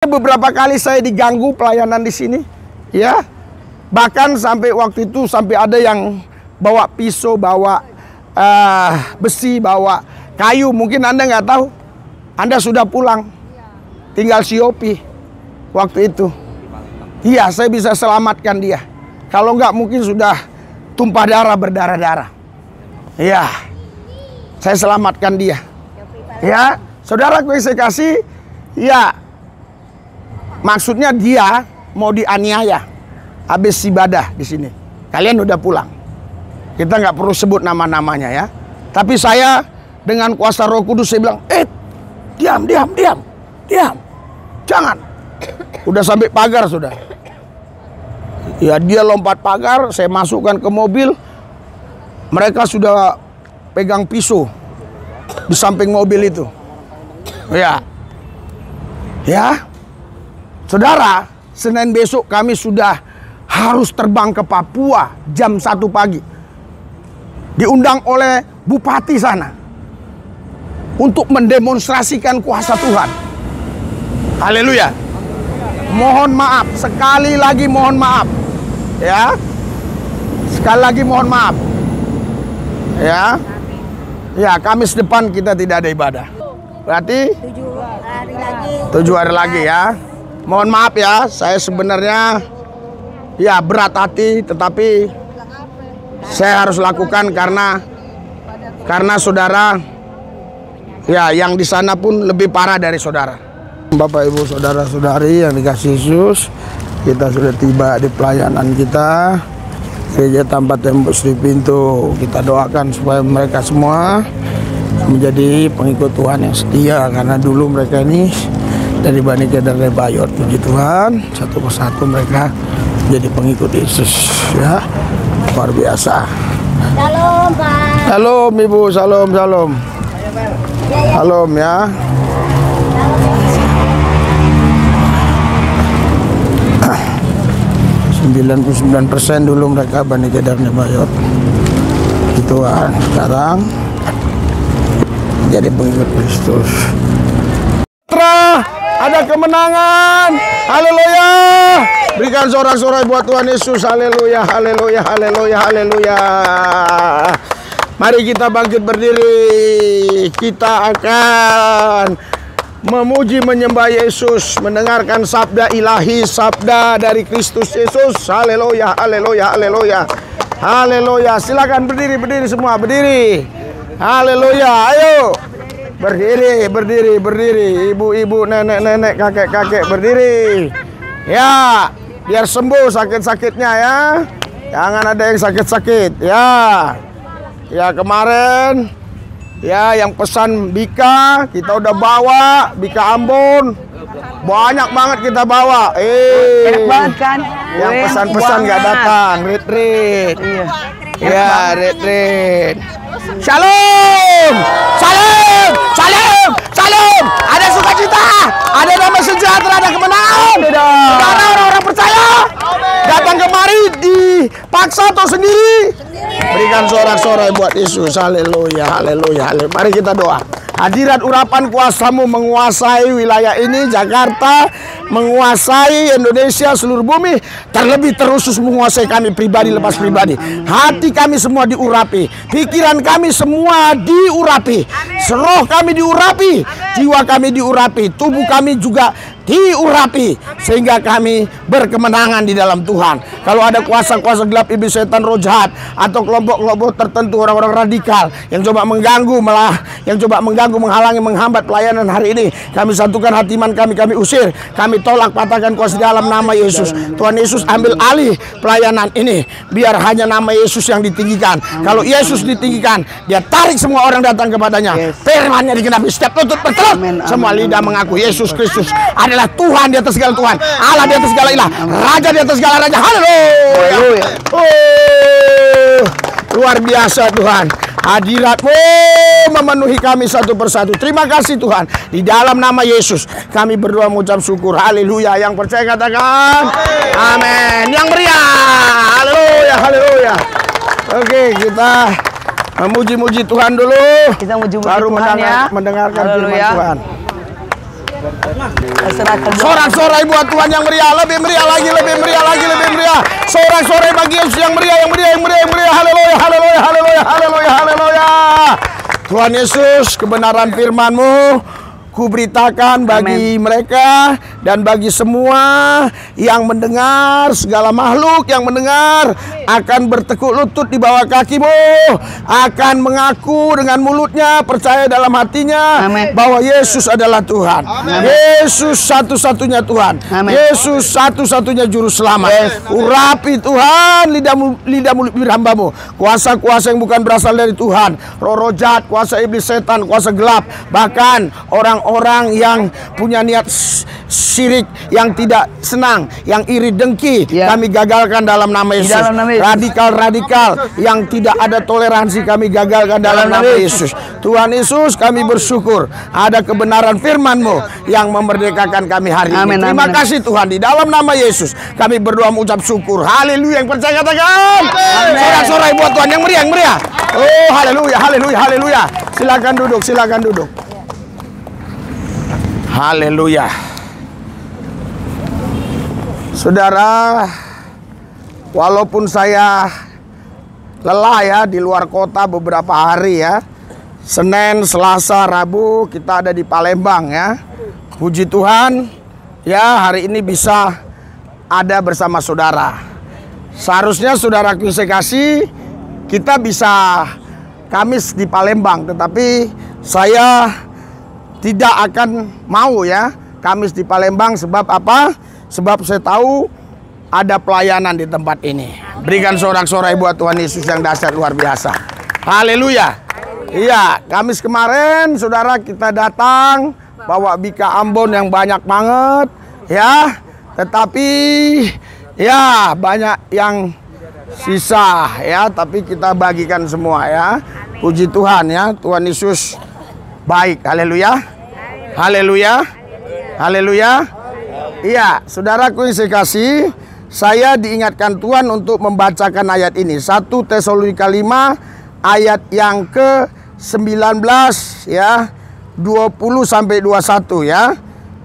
Beberapa kali saya diganggu pelayanan di sini, ya. Bahkan sampai waktu itu sampai ada yang bawa pisau, bawa besi, bawa kayu. Mungkin Anda nggak tahu, Anda sudah pulang, tinggal Siopi waktu itu. Iya, saya bisa selamatkan dia. Kalau nggak mungkin sudah tumpah darah, berdarah-darah. Iya, saya selamatkan dia. Ya, saudaraku yang saya kasih, ya. Maksudnya dia mau dianiaya habis ibadah di sini. Kalian udah pulang. Kita nggak perlu sebut nama-namanya ya. Tapi saya dengan kuasa Roh Kudus saya bilang, diam. Jangan. Udah sampai pagar sudah. Ya dia lompat pagar, saya masukkan ke mobil. Mereka sudah pegang pisau di samping mobil itu. Ya. Saudara, Senin besok kami sudah harus terbang ke Papua jam 1 pagi. Diundang oleh bupati sana untuk mendemonstrasikan kuasa Tuhan. Haleluya. Mohon maaf, sekali lagi mohon maaf. Ya. Sekali lagi mohon maaf. Ya. Ya, Kamis depan kita tidak ada ibadah. Berarti 7 hari lagi ya. Mohon maaf ya, saya sebenarnya ya berat hati, tetapi saya harus lakukan karena saudara ya yang di sana pun lebih parah dari saudara. Bapak Ibu saudara-saudari yang dikasih Yesus, kita sudah tiba di pelayanan kita gereja tanpa tembok Sri Pintu. Kita doakan supaya mereka semua menjadi pengikut Tuhan yang setia, karena dulu mereka ini dari Bani Kedar Bayot. Puji Tuhan, satu persatu mereka jadi pengikut Yesus ya. Luar biasa. Shalom Pak. Shalom Ibu, shalom. Shalom ya. %99 dulu mereka Bani Kedar Bayot. Puji Tuhan, sekarang jadi pengikut Kristus. Ada kemenangan, haleluya. Berikan sorak-sorai buat Tuhan Yesus, haleluya, haleluya, haleluya, haleluya. Mari kita bangkit berdiri. Kita akan memuji menyembah Yesus, mendengarkan sabda ilahi, sabda dari Kristus Yesus. Haleluya, haleluya, haleluya, haleluya. Silakan berdiri semua, berdiri. Haleluya, ayo. Berdiri. Ibu-ibu, nenek-nenek, kakek-kakek, berdiri. Ya, biar sembuh sakit-sakitnya ya. Jangan ada yang sakit-sakit. Ya kemarin ya yang pesan Bika, kita udah bawa Bika Ambon. Banyak banget kita bawa. Enak banget kan? Yang pesan-pesan nggak datang. Retreat. Iya. Ya, retreat. Shalom. Ada sukacita, ada damai sejahtera, ada kemenangan. Karena orang-orang percaya datang kemari dipaksa atau sendiri. Berikan sorak-sorai buat Yesus. Haleluya, haleluya, haleluya. Mari kita doa. Hadirat urapan kuasamu menguasai wilayah ini, Jakarta, menguasai Indonesia, seluruh bumi, terlebih terusus menguasai kami pribadi lepas pribadi. Hati kami semua diurapi, pikiran kami semua diurapi, roh kami diurapi, jiwa kami diurapi, tubuh kami juga diurapi, sehingga kami berkemenangan di dalam Tuhan. Kalau ada kuasa-kuasa gelap, iblis, setan, roh jahat, atau kelompok-kelompok tertentu, orang-orang radikal yang coba mengganggu, menghalangi, menghambat pelayanan hari ini, kami satukan hati iman kami usir, kami tolak, patahkan kuasa di dalam nama Yesus. Tuhan Yesus ambil alih pelayanan ini, biar hanya nama Yesus yang ditinggikan. Kalau Yesus ditinggikan, dia tarik semua orang datang kepadanya. Firman-Nya digenapi, setiap lutut bertelur, semua lidah mengaku Yesus Kristus adalah Tuhan di atas segala Tuhan, Allah di atas segala ilah, Raja di atas segala raja. Haleluya. Luar biasa Tuhan. Hadirat-Mu memenuhi kami satu persatu. Terima kasih Tuhan. Di dalam nama Yesus kami berdoa mengucap syukur. Haleluya. Yang percaya katakan amin. Yang meriah. Haleluya, haleluya. Oke, kita memuji-muji Tuhan dulu. Kita muji-muji baru Tuhan ya. mendengarkan firman Tuhan. Sorak-sorai buat Tuhan yang meriah, lebih meriah lagi, lebih meriah lagi, lebih meriah. Sorak-sorai bagi Yesus yang meriah, yang meriah, yang meriah, yang meriah. Haleluya, haleluya, haleluya, haleluya, haleluya. Tuhan Yesus, kebenaran firman-Mu kuberitakan bagi mereka dan bagi semua yang mendengar, segala makhluk yang mendengar akan bertekuk lutut di bawah kaki-Mu, akan mengaku dengan mulutnya, percaya dalam hatinya bahwa Yesus adalah Tuhan. Yesus satu-satunya Tuhan. Yesus satu-satunya juru selamat. Urapi Tuhan lidah mulut hamba-Mu, kuasa-kuasa yang bukan berasal dari Tuhan, roh-roh jahat, kuasa iblis setan, kuasa gelap, bahkan orang yang punya niat syirik, yang tidak senang, yang iri dengki, kami gagalkan dalam nama Yesus. Radikal-radikal yang tidak ada toleransi, kami gagalkan dalam nama Yesus. Tuhan Yesus, kami bersyukur ada kebenaran firman-Mu yang memerdekakan kami hari ini. Terima kasih Tuhan, di dalam nama Yesus kami berdoa mengucap syukur. Haleluya, yang percaya katakan sorak-sorai buat Tuhan yang meriah, yang meriah. Oh haleluya, haleluya, haleluya. Silakan duduk, silakan duduk. Haleluya. Saudara, walaupun saya lelah ya di luar kota beberapa hari ya, Senin, Selasa, Rabu kita ada di Palembang ya. Puji Tuhan ya, hari ini bisa ada bersama saudara. Seharusnya saudaraku saya kasih kita bisa Kamis di Palembang, tetapi saya tidak akan mau ya Kamis di Palembang. Sebab apa? Sebab saya tahu ada pelayanan di tempat ini. Berikan sorak-sorai buat Tuhan Yesus yang dahsyat luar biasa. Haleluya. Iya, Kamis kemarin saudara kita datang bawa bika Ambon yang banyak banget ya. Tetapi ya banyak yang sisa ya, tapi kita bagikan semua ya. Puji Tuhan ya, Tuhan Yesus baik. Haleluya. Haleluya. Haleluya. Iya, saudaraku yang saya kasih, saya diingatkan Tuhan untuk membacakan ayat ini. 1 Tesalonika 5 ayat yang ke-19 ya, 20 sampai 21 ya.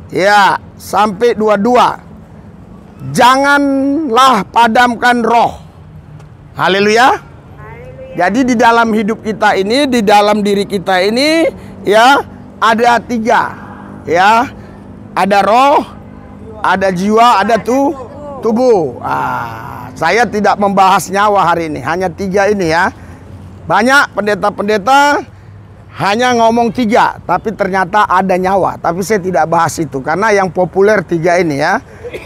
Ya, sampai 22. Janganlah padamkan roh. Haleluya. Jadi di dalam hidup kita ini, di dalam diri kita ini ya, ada 3 ya. Ada roh, ada jiwa, ada tubuh. Saya tidak membahas nyawa hari ini, hanya 3 ini ya. Banyak pendeta-pendeta hanya ngomong 3, tapi ternyata ada nyawa. Tapi saya tidak bahas itu, karena yang populer 3 ini ya.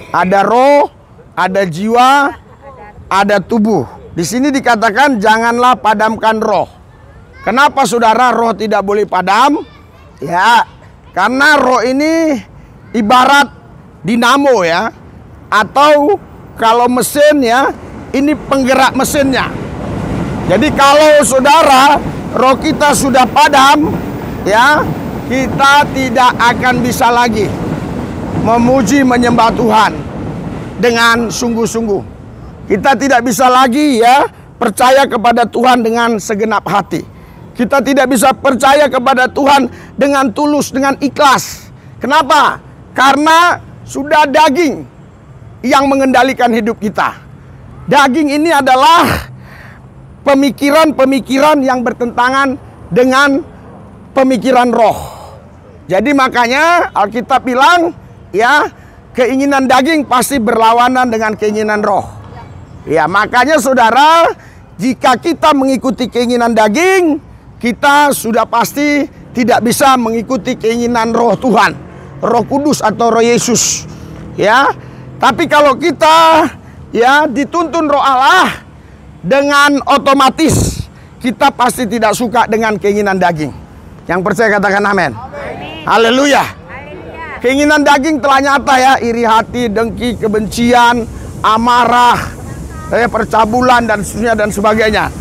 Ada roh, ada jiwa, ada tubuh. Di sini dikatakan janganlah padamkan roh. Kenapa saudara roh tidak boleh padam? Ya, karena roh ini ibarat dinamo ya, atau kalau mesin ya, ini penggerak mesinnya. Jadi kalau saudara roh kita sudah padam ya, kita tidak akan bisa lagi memuji menyembah Tuhan dengan sungguh-sungguh. Kita tidak bisa lagi ya percaya kepada Tuhan dengan segenap hati. Kita tidak bisa percaya kepada Tuhan dengan tulus, dengan ikhlas. Kenapa? Karena sudah daging yang mengendalikan hidup kita. Daging ini adalah pemikiran-pemikiran yang bertentangan dengan pemikiran roh. Jadi makanya Alkitab bilang ya, keinginan daging pasti berlawanan dengan keinginan roh. Ya, makanya saudara, jika kita mengikuti keinginan daging, kita sudah pasti tidak bisa mengikuti keinginan roh Tuhan, Roh Kudus atau Roh Yesus. Ya, tapi kalau kita ya dituntun Roh Allah, dengan otomatis kita pasti tidak suka dengan keinginan daging. Yang percaya katakan amin. Haleluya. Keinginan daging telah nyata ya, iri hati, dengki, kebencian, amarah, percabulan dan seterusnya dan sebagainya.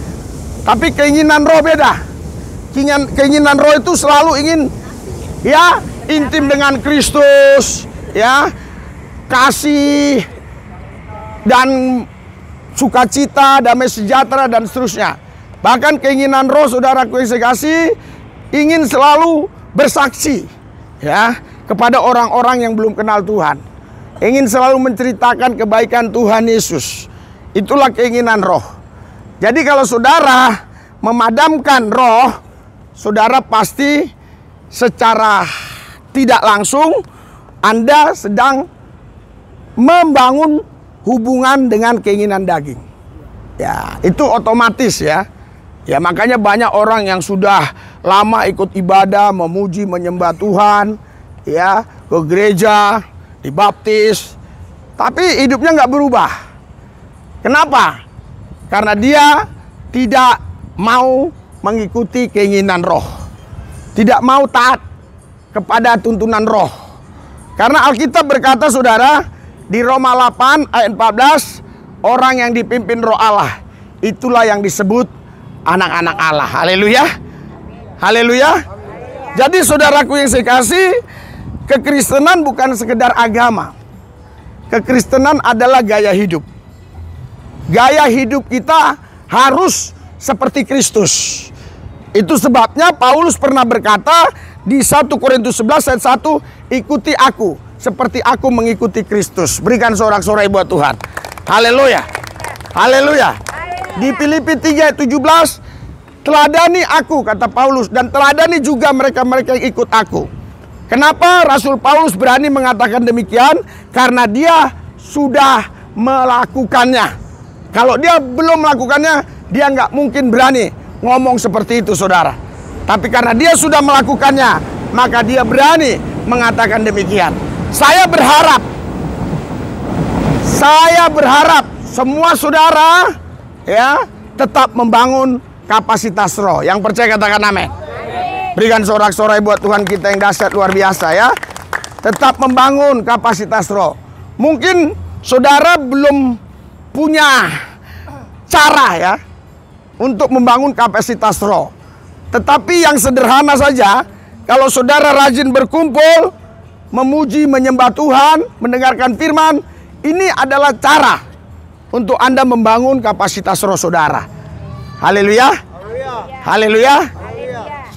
Tapi keinginan roh beda. Keinginan roh itu selalu ingin ya intim dengan Kristus, ya, kasih dan sukacita, damai sejahtera dan seterusnya. Bahkan keinginan roh saudaraku yang saya kasih ingin selalu bersaksi, ya. kepada orang-orang yang belum kenal Tuhan. Ingin selalu menceritakan kebaikan Tuhan Yesus. Itulah keinginan roh. Jadi kalau saudara memadamkan roh, saudara pasti secara tidak langsung Anda sedang membangun hubungan dengan keinginan daging. Ya, itu otomatis ya. Ya, makanya banyak orang yang sudah lama ikut ibadah, memuji, menyembah Tuhan, ya, ke gereja, dibaptis, tapi hidupnya nggak berubah. Kenapa? Karena dia tidak mau mengikuti keinginan roh, tidak mau taat kepada tuntunan roh. Karena Alkitab berkata, saudara, di Roma 8 ayat 14, orang yang dipimpin roh Allah, itulah yang disebut anak-anak Allah. Haleluya. Haleluya. Jadi saudaraku yang saya kasih, kekristenan bukan sekedar agama. Kekristenan adalah gaya hidup. Gaya hidup kita harus seperti Kristus. Itu sebabnya Paulus pernah berkata di 1 Korintus 11 ayat 1, ikuti aku seperti aku mengikuti Kristus. Berikan sorak-sorai buat Tuhan. Haleluya. Haleluya. Di Filipi 3 ayat 17, teladani aku, kata Paulus, dan teladani juga mereka-mereka yang ikut aku. Kenapa Rasul Paulus berani mengatakan demikian? Karena dia sudah melakukannya. Kalau dia belum melakukannya, dia nggak mungkin berani ngomong seperti itu, saudara. Tapi karena dia sudah melakukannya, maka dia berani mengatakan demikian. Saya berharap semua saudara ya tetap membangun kapasitas roh. Yang percaya katakan amin. Berikan sorak-sorai buat Tuhan kita yang dahsyat luar biasa ya. Tetap membangun kapasitas roh. Mungkin saudara belum punya cara ya untuk membangun kapasitas roh. Tetapi yang sederhana saja, kalau saudara rajin berkumpul, memuji, menyembah Tuhan, mendengarkan firman, ini adalah cara untuk Anda membangun kapasitas roh saudara. Haleluya. Haleluya.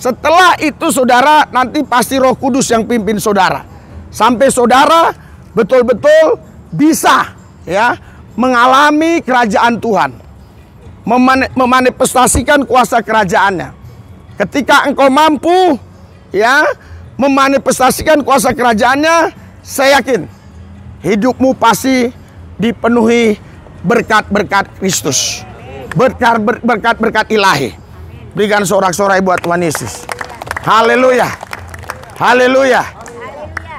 Setelah itu saudara, nanti pasti Roh Kudus yang pimpin saudara. Sampai saudara betul-betul bisa ya mengalami kerajaan Tuhan. Memanifestasikan kuasa kerajaannya. Ketika engkau mampu ya memanifestasikan kuasa kerajaannya, saya yakin hidupmu pasti dipenuhi berkat-berkat Kristus. Berkat-berkat ilahi. Berikan sorak-sorai buat Tuhan Yesus. Haleluya. Haleluya.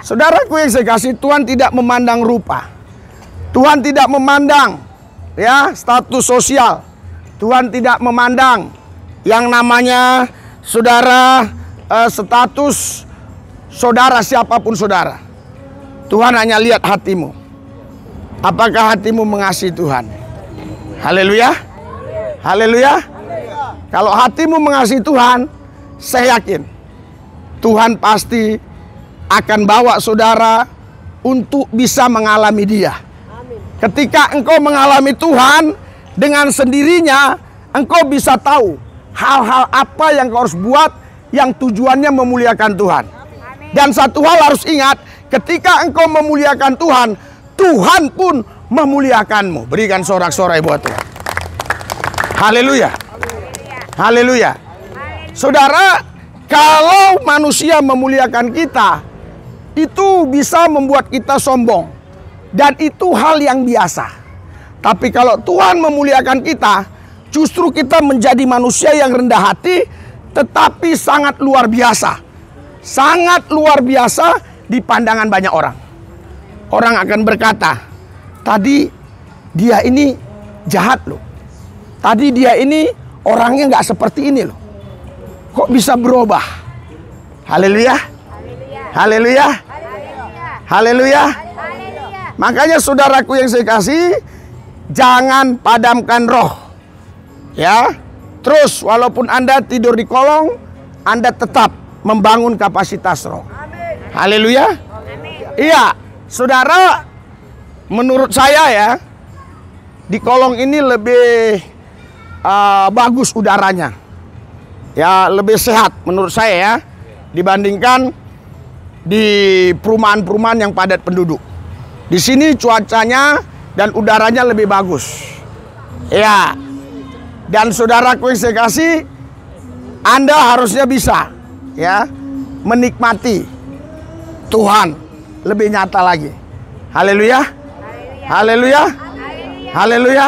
Saudaraku yang saya kasih, Tuhan tidak memandang rupa. Tuhan tidak memandang ya status sosial. Tuhan tidak memandang yang namanya saudara status saudara siapapun saudara. Tuhan hanya lihat hatimu. Apakah hatimu mengasihi Tuhan? Haleluya. Haleluya. Kalau hatimu mengasihi Tuhan, saya yakin Tuhan pasti akan bawa saudara untuk bisa mengalami Dia. Ketika engkau mengalami Tuhan, dengan sendirinya engkau bisa tahu hal-hal apa yang kau harus buat yang tujuannya memuliakan Tuhan. Dan satu hal harus ingat, ketika engkau memuliakan Tuhan, Tuhan pun memuliakanmu. Berikan sorak-sorai buat Tuhan. Haleluya. Haleluya. Saudara, kalau manusia memuliakan kita, itu bisa membuat kita sombong. Dan itu hal yang biasa. Tapi kalau Tuhan memuliakan kita, justru kita menjadi manusia yang rendah hati, tetapi sangat luar biasa. Sangat luar biasa di pandangan banyak orang. Orang akan berkata, tadi dia ini jahat loh. Tadi dia ini orangnya nggak seperti ini loh. Kok bisa berubah? Haleluya. Haleluya. Haleluya. Makanya saudaraku yang saya kasih, jangan padamkan roh. Ya. Terus walaupun Anda tidur di kolong, Anda tetap membangun kapasitas roh. Haleluya. Iya, saudara, menurut saya ya, di kolong ini lebih bagus udaranya. Ya, lebih sehat menurut saya ya, dibandingkan di perumahan-perumahan yang padat penduduk. Di sini cuacanya dan udaranya lebih bagus. Ya. Dan saudaraku yang saya kasih, Anda harusnya bisa ya menikmati Tuhan lebih nyata lagi. Haleluya. Haleluya. Haleluya.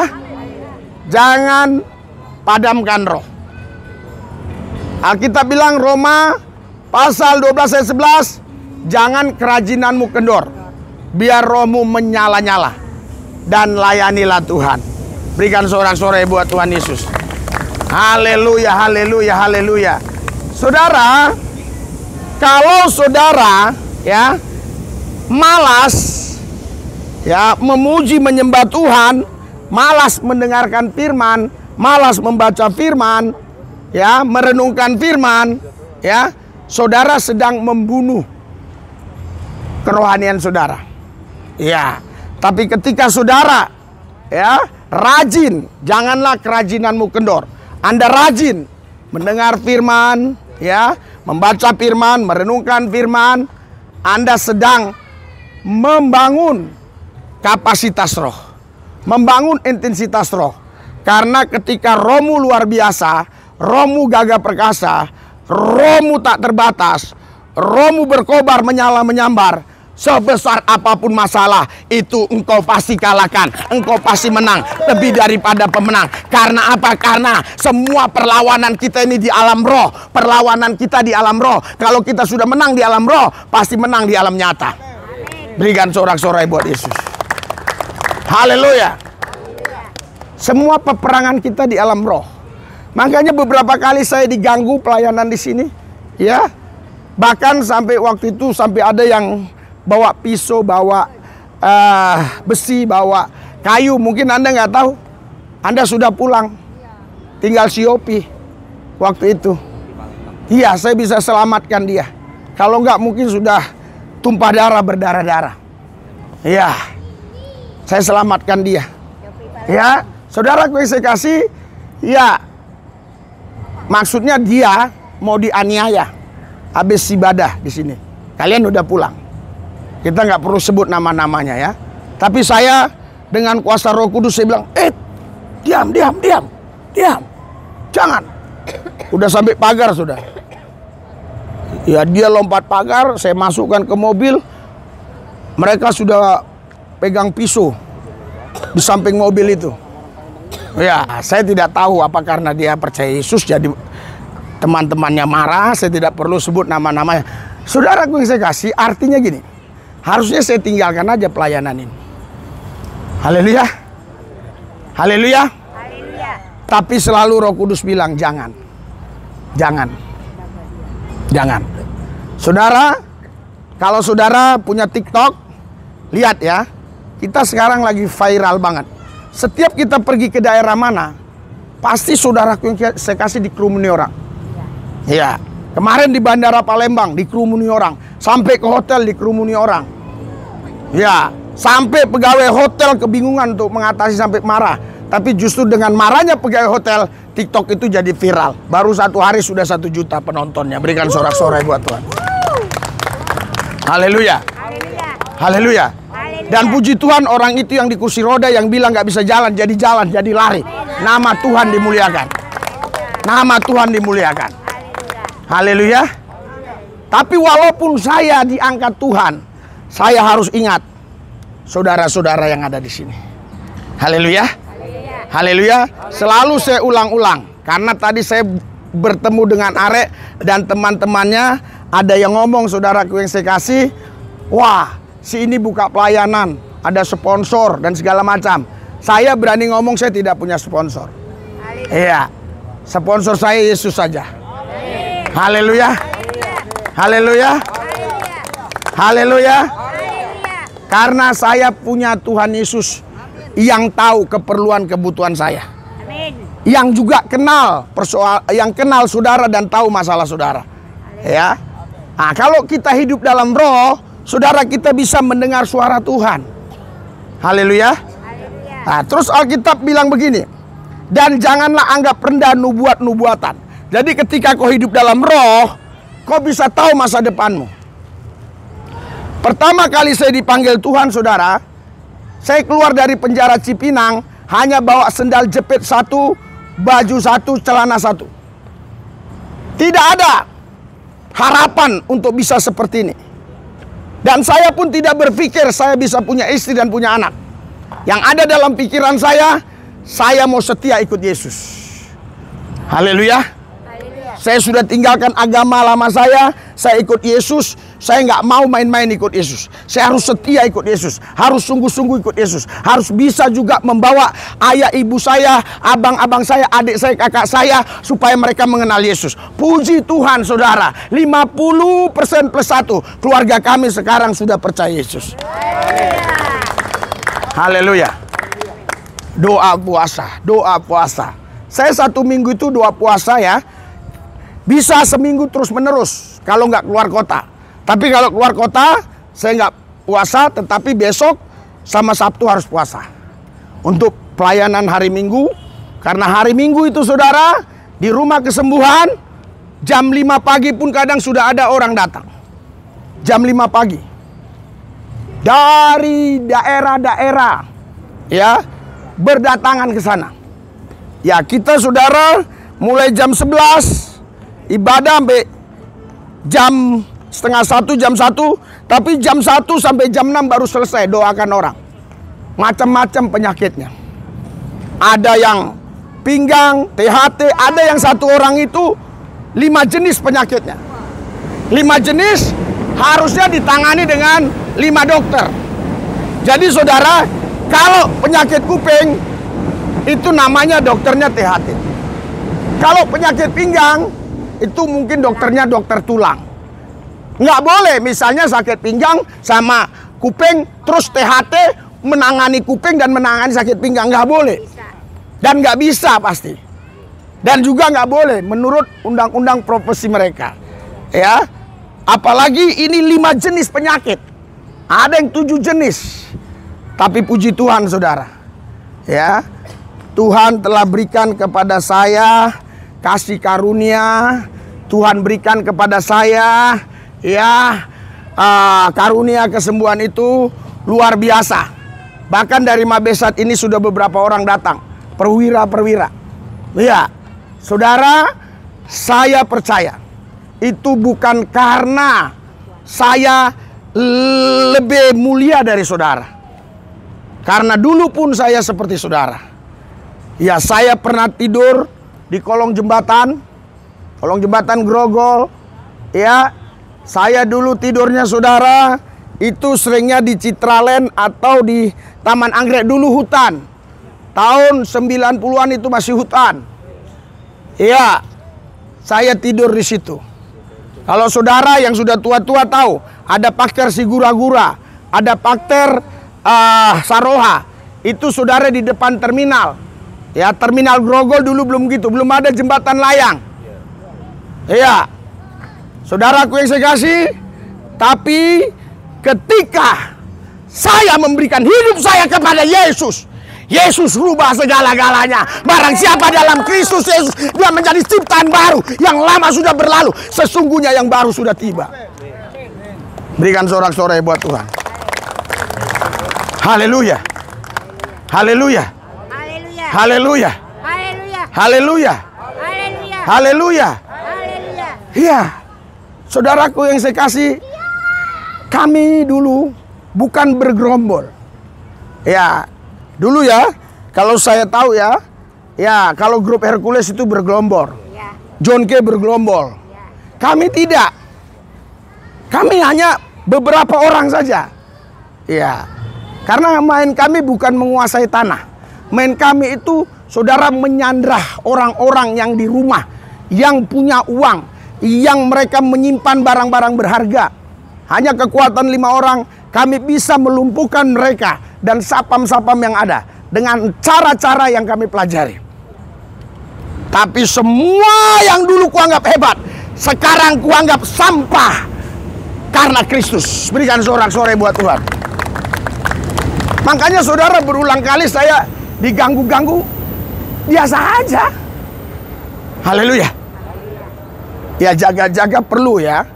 Jangan padamkan roh. Alkitab bilang Roma pasal 12 ayat 11, jangan kerajinanmu kendor, biar rohmu menyala-nyala dan layanilah Tuhan. Berikan sorak-sorai buat Tuhan Yesus. Haleluya, haleluya, haleluya. Saudara, kalau saudara ya malas ya memuji menyembah Tuhan, malas mendengarkan firman, malas membaca firman, ya merenungkan firman, ya saudara sedang membunuh kerohanian saudara. Ya, tapi ketika saudara ya rajin, janganlah kerajinanmu kendor. Anda rajin mendengar firman, ya, membaca firman, merenungkan firman, Anda sedang membangun kapasitas roh, membangun intensitas roh. Karena ketika rohmu luar biasa, rohmu gagah perkasa, rohmu tak terbatas, rohmu berkobar menyala menyambar, sebesar apapun masalah itu engkau pasti kalahkan, engkau pasti menang, lebih daripada pemenang. Karena apa? Karena semua perlawanan kita ini di alam roh, perlawanan kita di alam roh. Kalau kita sudah menang di alam roh, pasti menang di alam nyata. Berikan sorak-sorai buat Yesus. Haleluya. Semua peperangan kita di alam roh. Makanya beberapa kali saya diganggu pelayanan di sini, ya. Bahkan sampai waktu itu sampai ada yang bawa pisau, bawa besi, bawa kayu. Mungkin Anda nggak tahu. Anda sudah pulang, tinggal siopi waktu itu. Iya, saya bisa selamatkan dia. Kalau nggak mungkin sudah tumpah darah, berdarah-darah. Iya, saya selamatkan dia. Ya, saudaraku yang saya kasih, ya, maksudnya dia mau dianiaya habis ibadah di sini. Kalian udah pulang. Kita nggak perlu sebut nama-namanya ya. Tapi saya dengan kuasa Roh Kudus saya bilang, diam. Jangan. Udah sampai pagar sudah. Ya dia lompat pagar, saya masukkan ke mobil. Mereka sudah pegang pisau di samping mobil itu. Ya, saya tidak tahu apa karena dia percaya Yesus jadi teman-temannya marah. Saya tidak perlu sebut nama-namanya. Saudaraku yang saya kasih, artinya gini. Harusnya saya tinggalkan aja pelayanan ini. Haleluya. Haleluya. Tapi selalu Roh Kudus bilang jangan. Saudara, kalau saudara punya TikTok, lihat ya. Kita sekarang lagi viral banget. Setiap kita pergi ke daerah mana, pasti saudaraku yang saya kasih dikerumuni orang. Ya, kemarin di Bandara Palembang dikerumuni orang. Sampai ke hotel dikerumuni orang. Ya, sampai pegawai hotel kebingungan untuk mengatasi sampai marah. Tapi justru dengan marahnya pegawai hotel, TikTok itu jadi viral. Baru 1 hari sudah 1 juta penontonnya. Berikan sorak-sorai buat Tuhan. Haleluya. Haleluya. Dan puji Tuhan, orang itu yang di kursi roda yang bilang nggak bisa jalan, jadi lari. Nama Tuhan dimuliakan. Nama Tuhan dimuliakan. Haleluya. Tapi walaupun saya diangkat Tuhan, saya harus ingat saudara-saudara yang ada di sini. Haleluya. Haleluya. Selalu saya ulang-ulang. Karena tadi saya bertemu dengan Arek dan teman-temannya. Ada yang ngomong, saudaraku yang saya kasih, wah, si ini buka pelayanan, ada sponsor dan segala macam. Saya berani ngomong saya tidak punya sponsor. Iya. Sponsor saya Yesus saja. Haleluya. Haleluya. Haleluya. Karena saya punya Tuhan Yesus yang tahu keperluan kebutuhan saya. Yang juga kenal yang kenal saudara dan tahu masalah saudara. Ya. Nah, kalau kita hidup dalam roh, saudara kita bisa mendengar suara Tuhan. Haleluya. Nah, terus Alkitab bilang begini. Dan janganlah anggap rendah nubuat-nubuatan. Jadi ketika kau hidup dalam roh, kau bisa tahu masa depanmu. Pertama kali saya dipanggil Tuhan, saudara, saya keluar dari penjara Cipinang hanya bawa sendal jepit satu, baju satu, celana satu. Tidak ada harapan untuk bisa seperti ini. Dan saya pun tidak berpikir saya bisa punya istri dan punya anak. Yang ada dalam pikiran saya mau setia ikut Yesus. Haleluya. Saya sudah tinggalkan agama lama saya ikut Yesus. Saya nggak mau main-main ikut Yesus. Saya harus setia ikut Yesus. Harus sungguh-sungguh ikut Yesus. Harus bisa juga membawa ayah ibu saya, abang-abang saya, adik saya, kakak saya, supaya mereka mengenal Yesus. Puji Tuhan, saudara. 50% plus 1. Keluarga kami sekarang sudah percaya Yesus. Haleluya. Doa puasa, doa puasa. Saya 1 minggu itu doa puasa ya. Bisa seminggu terus menerus kalau nggak keluar kota. Tapi kalau keluar kota saya nggak puasa, tetapi besok sama Sabtu harus puasa. Untuk pelayanan hari Minggu. Karena hari Minggu itu, saudara, di rumah kesembuhan jam 5 pagi pun kadang sudah ada orang datang. Jam 5 pagi. Dari daerah-daerah ya berdatangan ke sana. Ya, kita, saudara, mulai jam 11 ibadah sampai jam setengah 1, jam 1. Tapi jam 1 sampai jam 6 baru selesai doakan orang. Macam-macam penyakitnya. Ada yang pinggang, THT. Ada yang 1 orang itu 5 jenis penyakitnya. 5 jenis harusnya ditangani dengan 5 dokter. Jadi, saudara, kalau penyakit kuping itu namanya dokternya THT. Kalau penyakit pinggang itu mungkin dokternya dokter tulang. Nggak boleh misalnya sakit pinggang sama kuping terus THT menangani kuping dan menangani sakit pinggang. Nggak boleh. Dan nggak bisa pasti. Dan juga nggak boleh menurut undang-undang profesi mereka. Ya. Apalagi ini 5 jenis penyakit. Ada yang 7 jenis. Tapi puji Tuhan, saudara. Ya. Tuhan telah berikan kepada saya kasih karunia. Tuhan berikan kepada saya ya karunia kesembuhan itu luar biasa. Bahkan dari Mabesat ini sudah beberapa orang datang, perwira-perwira. Ya, saudara, saya percaya itu bukan karena saya lebih mulia dari saudara. Karena dulu pun saya seperti saudara. Ya, saya pernah tidur di kolong jembatan Grogol. Ya, saya dulu tidurnya, saudara, itu seringnya di Citraland atau di Taman Anggrek, dulu hutan. Tahun 90-an itu masih hutan. Ya, saya tidur di situ. Kalau saudara yang sudah tua-tua tahu, ada Pakter Sigura-gura, ada Pakter Saroha. Itu, saudara, di depan terminal. Ya, terminal Grogol dulu belum gitu, belum ada jembatan layang. Iya, saudaraku yang saya kasih. Tapi ketika saya memberikan hidup saya kepada Yesus, Yesus rubah segala-galanya. Barang siapa dalam Kristus Yesus, dia menjadi ciptaan baru. Yang lama sudah berlalu, sesungguhnya yang baru sudah tiba. Berikan sorak-sorai buat Tuhan. Haleluya. Haleluya. Haleluya. Haleluya. Haleluya. Haleluya. Iya, saudaraku yang saya kasih, kami dulu bukan bergerombol. Ya, dulu ya, kalau saya tahu ya, kalau grup Hercules itu bergerombol, John K bergerombol. Kami tidak. Kami hanya beberapa orang saja. Ya, karena main kami bukan menguasai tanah. Main kami itu, saudara, menyandrah orang-orang yang di rumah, yang punya uang, yang mereka menyimpan barang-barang berharga. Hanya kekuatan 5 orang, kami bisa melumpuhkan mereka dan sapam-sapam yang ada dengan cara-cara yang kami pelajari. Tapi semua yang dulu kuanggap hebat, sekarang kuanggap sampah karena Kristus. Berikan sorak-sorai buat Tuhan. Makanya, saudara, berulang kali saya diganggu-ganggu, biasa aja. Haleluya. Ya, jaga-jaga perlu ya.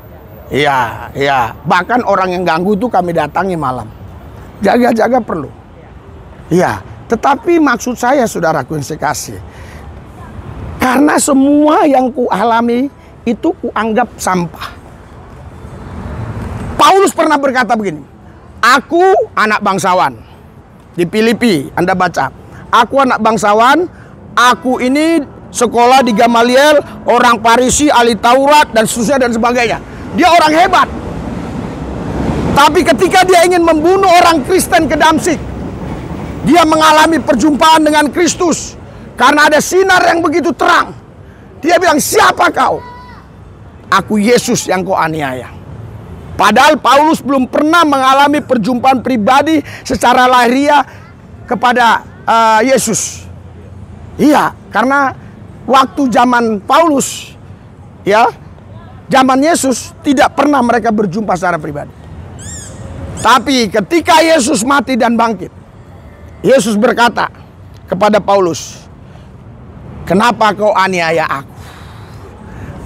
Iya, iya. Bahkan orang yang ganggu itu kami datangi malam. Jaga-jaga perlu. Iya. Tetapi maksud saya, saudaraku yang saya kasih, karena semua yang ku alami itu ku anggap sampah. Paulus pernah berkata begini, aku anak bangsawan. Di Filipi, Anda baca. Aku anak bangsawan, aku ini sekolah di Gamaliel, orang Farisi, ahli Taurat, dan seterusnya dan sebagainya. Dia orang hebat. Tapi ketika dia ingin membunuh orang Kristen ke Damsyik, dia mengalami perjumpaan dengan Kristus. Karena ada sinar yang begitu terang. Dia bilang, siapa kau? Aku Yesus yang kau aniaya. Padahal Paulus belum pernah mengalami perjumpaan pribadi secara lahiriah kepada Yesus. Iya, karena waktu zaman Paulus, ya, zaman Yesus tidak pernah mereka berjumpa secara pribadi. Tapi ketika Yesus mati dan bangkit, Yesus berkata kepada Paulus, kenapa kau aniaya aku?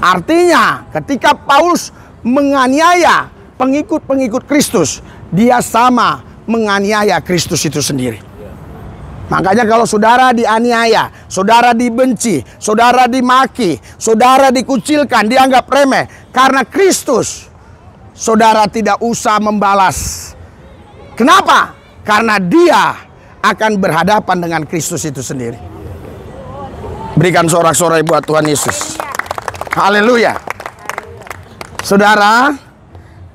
Artinya ketika Paulus menganiaya pengikut-pengikut Kristus, dia sama menganiaya Kristus itu sendiri. Makanya kalau saudara dianiaya, saudara dibenci, saudara dimaki, saudara dikucilkan, dianggap remeh, karena Kristus, saudara tidak usah membalas. Kenapa? Karena dia akan berhadapan dengan Kristus itu sendiri. Berikan sorak-sorai buat Tuhan Yesus. Haleluya. Saudara,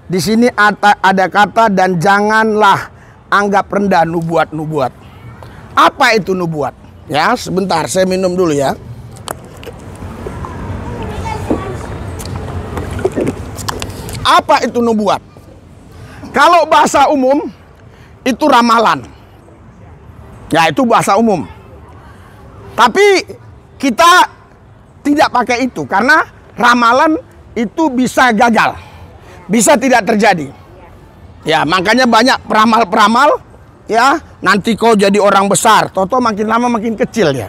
di sini ada kata dan janganlah anggap rendah nubuat-nubuat. Apa itu nubuat? Ya, sebentar saya minum dulu ya. Apa itu nubuat? Kalau bahasa umum itu ramalan. Ya, itu bahasa umum. Tapi kita tidak pakai itu karena ramalan itu bisa gagal. Bisa tidak terjadi. Ya, makanya banyak peramal-peramal, ya, nanti kau jadi orang besar, toto makin lama makin kecil ya.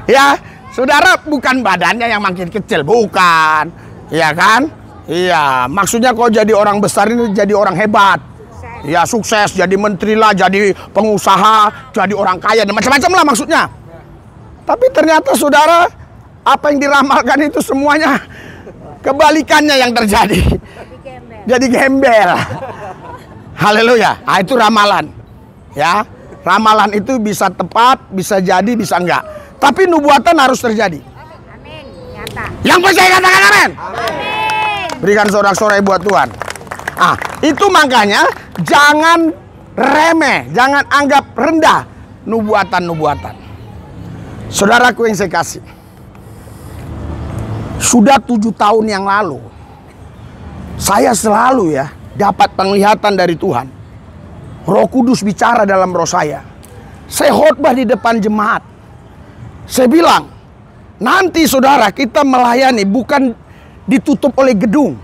Ya, saudara, bukan badannya yang makin kecil, bukan. Ya kan? Iya, maksudnya kau jadi orang besar ini jadi orang hebat. Ya, sukses, jadi menteri lah, jadi pengusaha, jadi orang kaya, dan macam-macam lah maksudnya. Tapi ternyata saudara, apa yang diramalkan itu semuanya kebalikannya yang terjadi. Jadi gembel. Haleluya. Nah, itu ramalan. Ya, ramalan itu bisa tepat, bisa jadi, bisa enggak. Tapi nubuatan harus terjadi. Amin. Nyata. Yang percaya katakan amin. Amin. Berikan sorak-sorai buat Tuhan. Ah, itu makanya jangan remeh, jangan anggap rendah nubuatan-nubuatan. Saudaraku yang saya kasih, sudah 7 tahun yang lalu, saya selalu ya dapat penglihatan dari Tuhan. Roh Kudus bicara dalam roh saya. Saya khotbah di depan jemaat. Saya bilang, nanti saudara kita melayani bukan ditutup oleh gedung,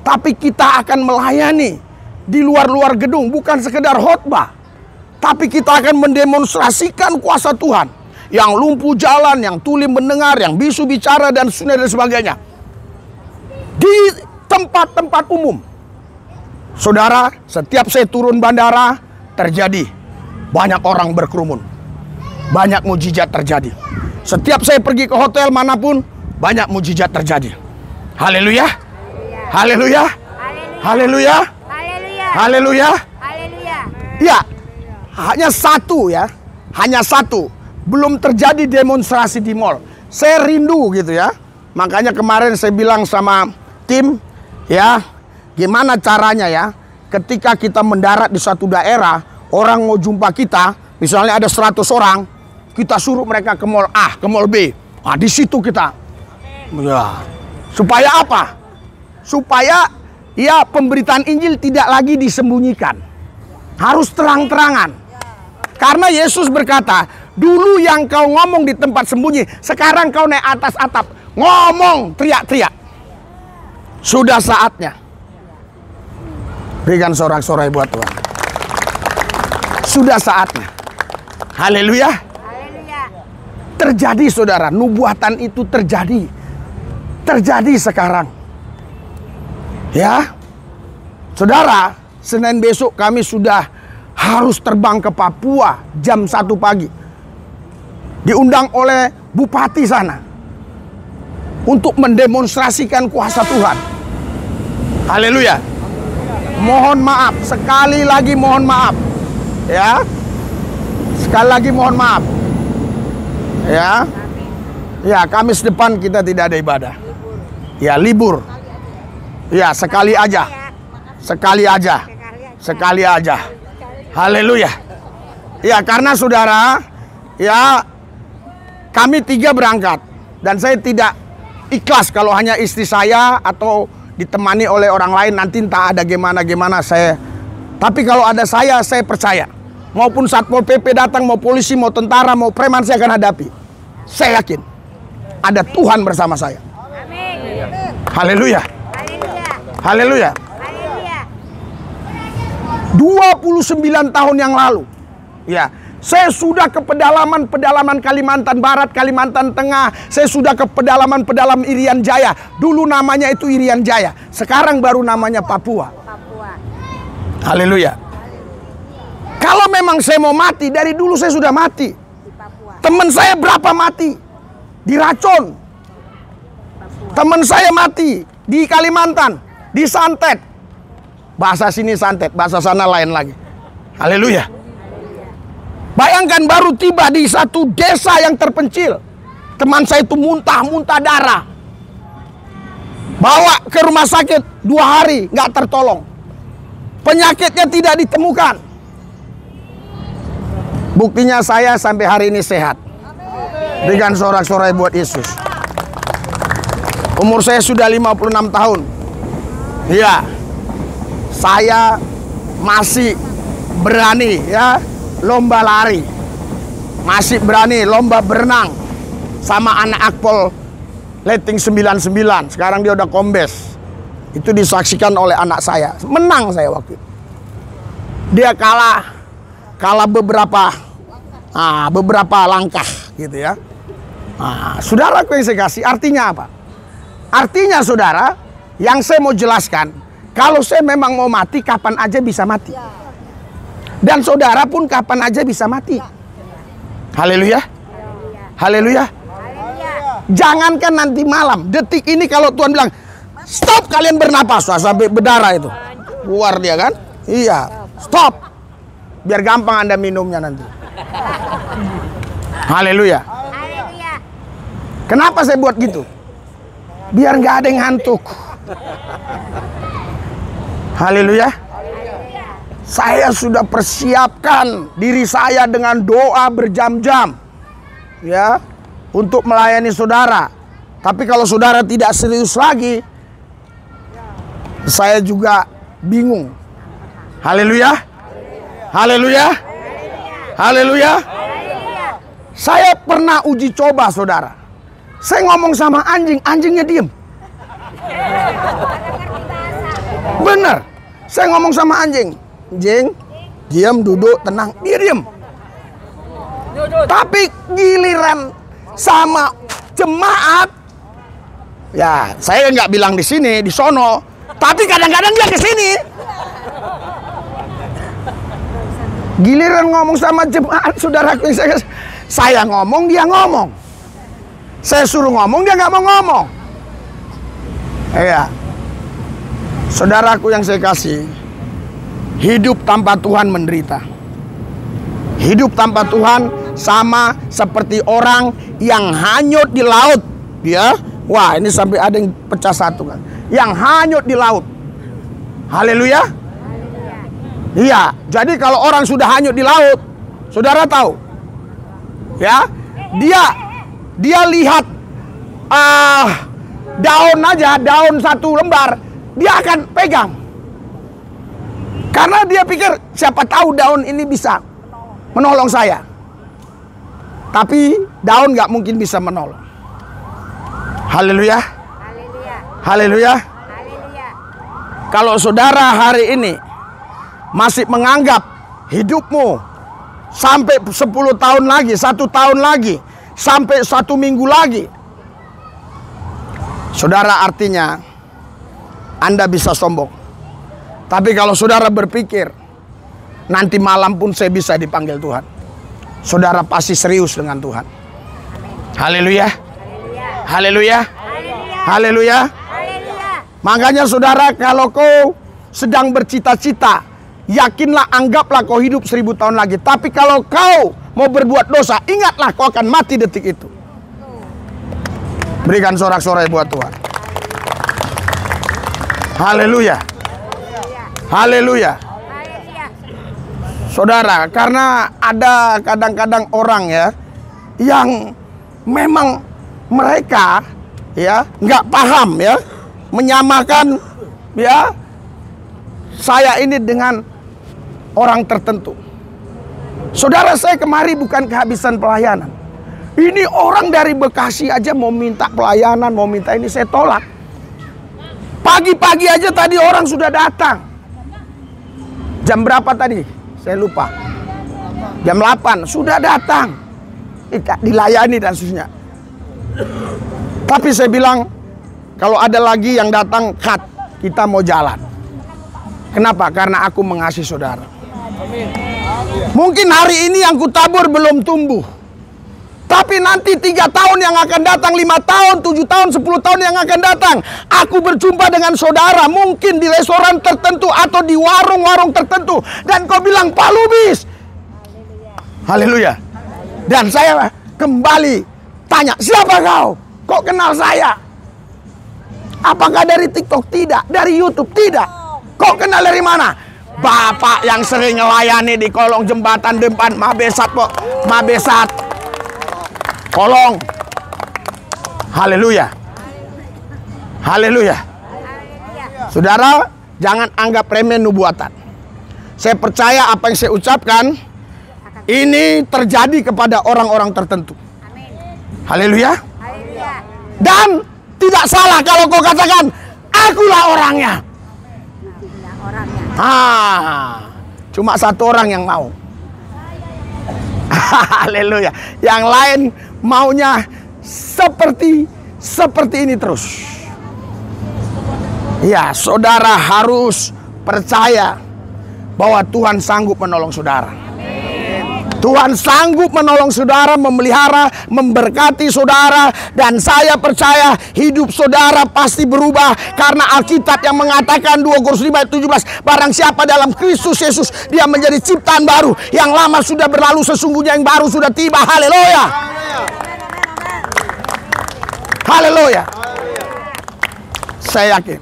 tapi kita akan melayani di luar-luar gedung, bukan sekedar khotbah, tapi kita akan mendemonstrasikan kuasa Tuhan. Yang lumpuh jalan, yang tuli mendengar, yang bisu bicara, dan sebagainya. Di tempat-tempat umum. Saudara, setiap saya turun bandara, terjadi. Banyak orang berkerumun. Banyak mujizat terjadi. Setiap saya pergi ke hotel manapun, banyak mujizat terjadi. Haleluya. Haleluya. Haleluya. Haleluya. Haleluya. Ya, hanya satu ya. Hanya satu. Belum terjadi demonstrasi di mall. Saya rindu gitu ya. Makanya kemarin saya bilang sama tim, ya, gimana caranya ya, ketika kita mendarat di suatu daerah, orang mau jumpa kita, misalnya ada 100 orang, kita suruh mereka ke mall A, ke mall B. Nah, di situ kita. Ya. Supaya apa? Supaya ya pemberitaan Injil tidak lagi disembunyikan. Harus terang-terangan. Karena Yesus berkata, dulu yang kau ngomong di tempat sembunyi, sekarang kau naik atas atap, ngomong teriak-teriak. Sudah saatnya. Berikan sorak-sorai buat Tuhan. Sudah saatnya. Haleluya. Haleluya. Terjadi saudara, nubuatan itu terjadi. terjadi sekarang. Ya, saudara, Senin besok kami sudah harus terbang ke Papua jam 1 pagi. Diundang oleh bupati sana untuk mendemonstrasikan kuasa Tuhan. Haleluya. Mohon maaf, sekali lagi mohon maaf. Ya. Sekali lagi mohon maaf. Ya. Ya, Kamis depan kita tidak ada ibadah. Ya, libur. Ya, sekali aja. Sekali aja. Sekali aja. Haleluya. Ya, karena saudara, ya, kami 3 berangkat. Dan saya tidak ikhlas kalau hanya istri saya atau ditemani oleh orang lain, nanti entah ada gimana saya. Tapi kalau ada saya percaya. Maupun Satpol PP datang, mau polisi, mau tentara, mau preman, saya akan hadapi. Saya yakin ada Tuhan bersama saya. Amin. Haleluya. Haleluya. Haleluya. Haleluya. 29 tahun yang lalu, ya, saya sudah ke pedalaman Kalimantan Barat, Kalimantan Tengah. Saya sudah ke pedalaman Irian Jaya. Dulu namanya itu Irian Jaya. Sekarang baru namanya Papua. Haleluya. Kalau memang saya mau mati, dari dulu saya sudah mati. Teman saya berapa mati? Diracun. Teman saya mati di Kalimantan, di santet. Bahasa sini santet, bahasa sana lain lagi. Haleluya. Bayangkan baru tiba di satu desa yang terpencil. Teman saya itu muntah darah. Bawa ke rumah sakit 2 hari, nggak tertolong. Penyakitnya tidak ditemukan. Buktinya saya sampai hari ini sehat. Berikan sorak-sorai buat Yesus. Umur saya sudah 56 tahun. Iya. Saya masih berani, ya, lomba lari. Masih berani lomba berenang sama anak Akpol Leting 99. Sekarang dia udah kombes. Itu disaksikan oleh anak saya. Menang saya waktu itu. Dia kalah beberapa langkah gitu ya. Saudaraku yang saya kasih, artinya apa? Artinya saudara, yang saya mau jelaskan, kalau saya memang mau mati, kapan aja bisa mati. Dan saudara pun kapan aja bisa mati. Haleluya. Haleluya. Jangankan nanti malam, detik ini kalau Tuhan bilang, stop kalian bernapas, sampai berdarah itu. Keluar dia kan? Iya, stop. Biar gampang Anda minumnya nanti. Haleluya. Kenapa saya buat gitu? Biar nggak ada yang ngantuk. Haleluya. Saya sudah persiapkan diri saya dengan doa berjam-jam, ya, untuk melayani saudara. Tapi kalau saudara tidak serius lagi, saya juga bingung. Haleluya. Haleluya. Haleluya. Saya pernah uji coba saudara. Saya ngomong sama anjing, anjingnya diem. Bener. Saya ngomong sama anjing, anjing, diam, duduk, tenang, dia diem. Tapi giliran sama jemaat, ya saya nggak bilang di sini, di sono. Tapi kadang-kadang dia ke sini. Giliran ngomong sama jemaat, saudaraku, saya ngomong, dia ngomong. Saya suruh ngomong, dia nggak mau ngomong. Iya. Saudaraku yang saya kasih, hidup tanpa Tuhan menderita. Hidup tanpa Tuhan sama seperti orang yang hanyut di laut. Ya, wah ini sampai ada yang pecah satu kan. Yang hanyut di laut. Haleluya. Iya, jadi kalau orang sudah hanyut di laut, saudara tahu, ya, dia lihat daun aja, daun 1 lembar, dia akan pegang. Karena dia pikir, siapa tahu daun ini bisa menolong saya. Tapi daun nggak mungkin bisa menolong. Haleluya. Haleluya. Kalau saudara hari ini masih menganggap hidupmu sampai 10 tahun lagi, 1 tahun lagi, sampai 1 minggu lagi, Saudara, artinya Anda bisa sombong. Tapi kalau saudara berpikir nanti malam pun saya bisa dipanggil Tuhan, saudara pasti serius dengan Tuhan. Haleluya. Haleluya. Haleluya. Makanya saudara, kalau kau sedang bercita-cita, yakinlah, anggaplah kau hidup 1000 tahun lagi. Tapi kalau kau mau berbuat dosa, ingatlah kau akan mati detik itu. Berikan sorak-sorai buat Tuhan. Haleluya. Haleluya. Saudara, karena ada kadang-kadang orang ya yang memang mereka ya nggak paham ya, menyamakan ya saya ini dengan orang tertentu. Saudara, saya kemari bukan kehabisan pelayanan. Ini orang dari Bekasi aja mau minta pelayanan, mau minta ini, saya tolak. Pagi-pagi aja tadi orang sudah datang. Jam berapa tadi? Saya lupa. Jam 8 sudah datang. Dilayani dan seterusnya. Tapi saya bilang, kalau ada lagi yang datang, cut, kita mau jalan. Kenapa? Karena aku mengasihi saudara. Mungkin hari ini yang kutabur belum tumbuh, tapi nanti 3 tahun yang akan datang, 5 tahun, 7 tahun, 10 tahun yang akan datang, aku berjumpa dengan saudara, mungkin di restoran tertentu atau di warung-warung tertentu, dan kau bilang, Pak Lubis. Haleluya. Dan saya kembali tanya, siapa kau? Kok kenal saya? Apakah dari TikTok? Tidak. Dari YouTube? Tidak. Kok kenal dari mana? Bapak yang sering ngelayani di kolong jembatan depan Mabesat, Pak. Mabesat. Kolong. Haleluya. Haleluya. Saudara, jangan anggap remeh nubuatan. Saya percaya apa yang saya ucapkan ini terjadi kepada orang-orang tertentu. Haleluya. Dan tidak salah kalau kau katakan, akulah orangnya. Cuma satu orang yang mau. Haleluya. Yang lain maunya seperti ini terus. Ya, saudara harus percaya bahwa Tuhan sanggup menolong saudara. Tuhan sanggup menolong saudara, memelihara, memberkati saudara. Dan saya percaya hidup saudara pasti berubah. Karena Alkitab yang mengatakan 2 Korintus 5 ayat 17, barang siapa dalam Kristus Yesus, dia menjadi ciptaan baru. Yang lama sudah berlalu, sesungguhnya yang baru sudah tiba. Haleluya. Haleluya. Saya yakin.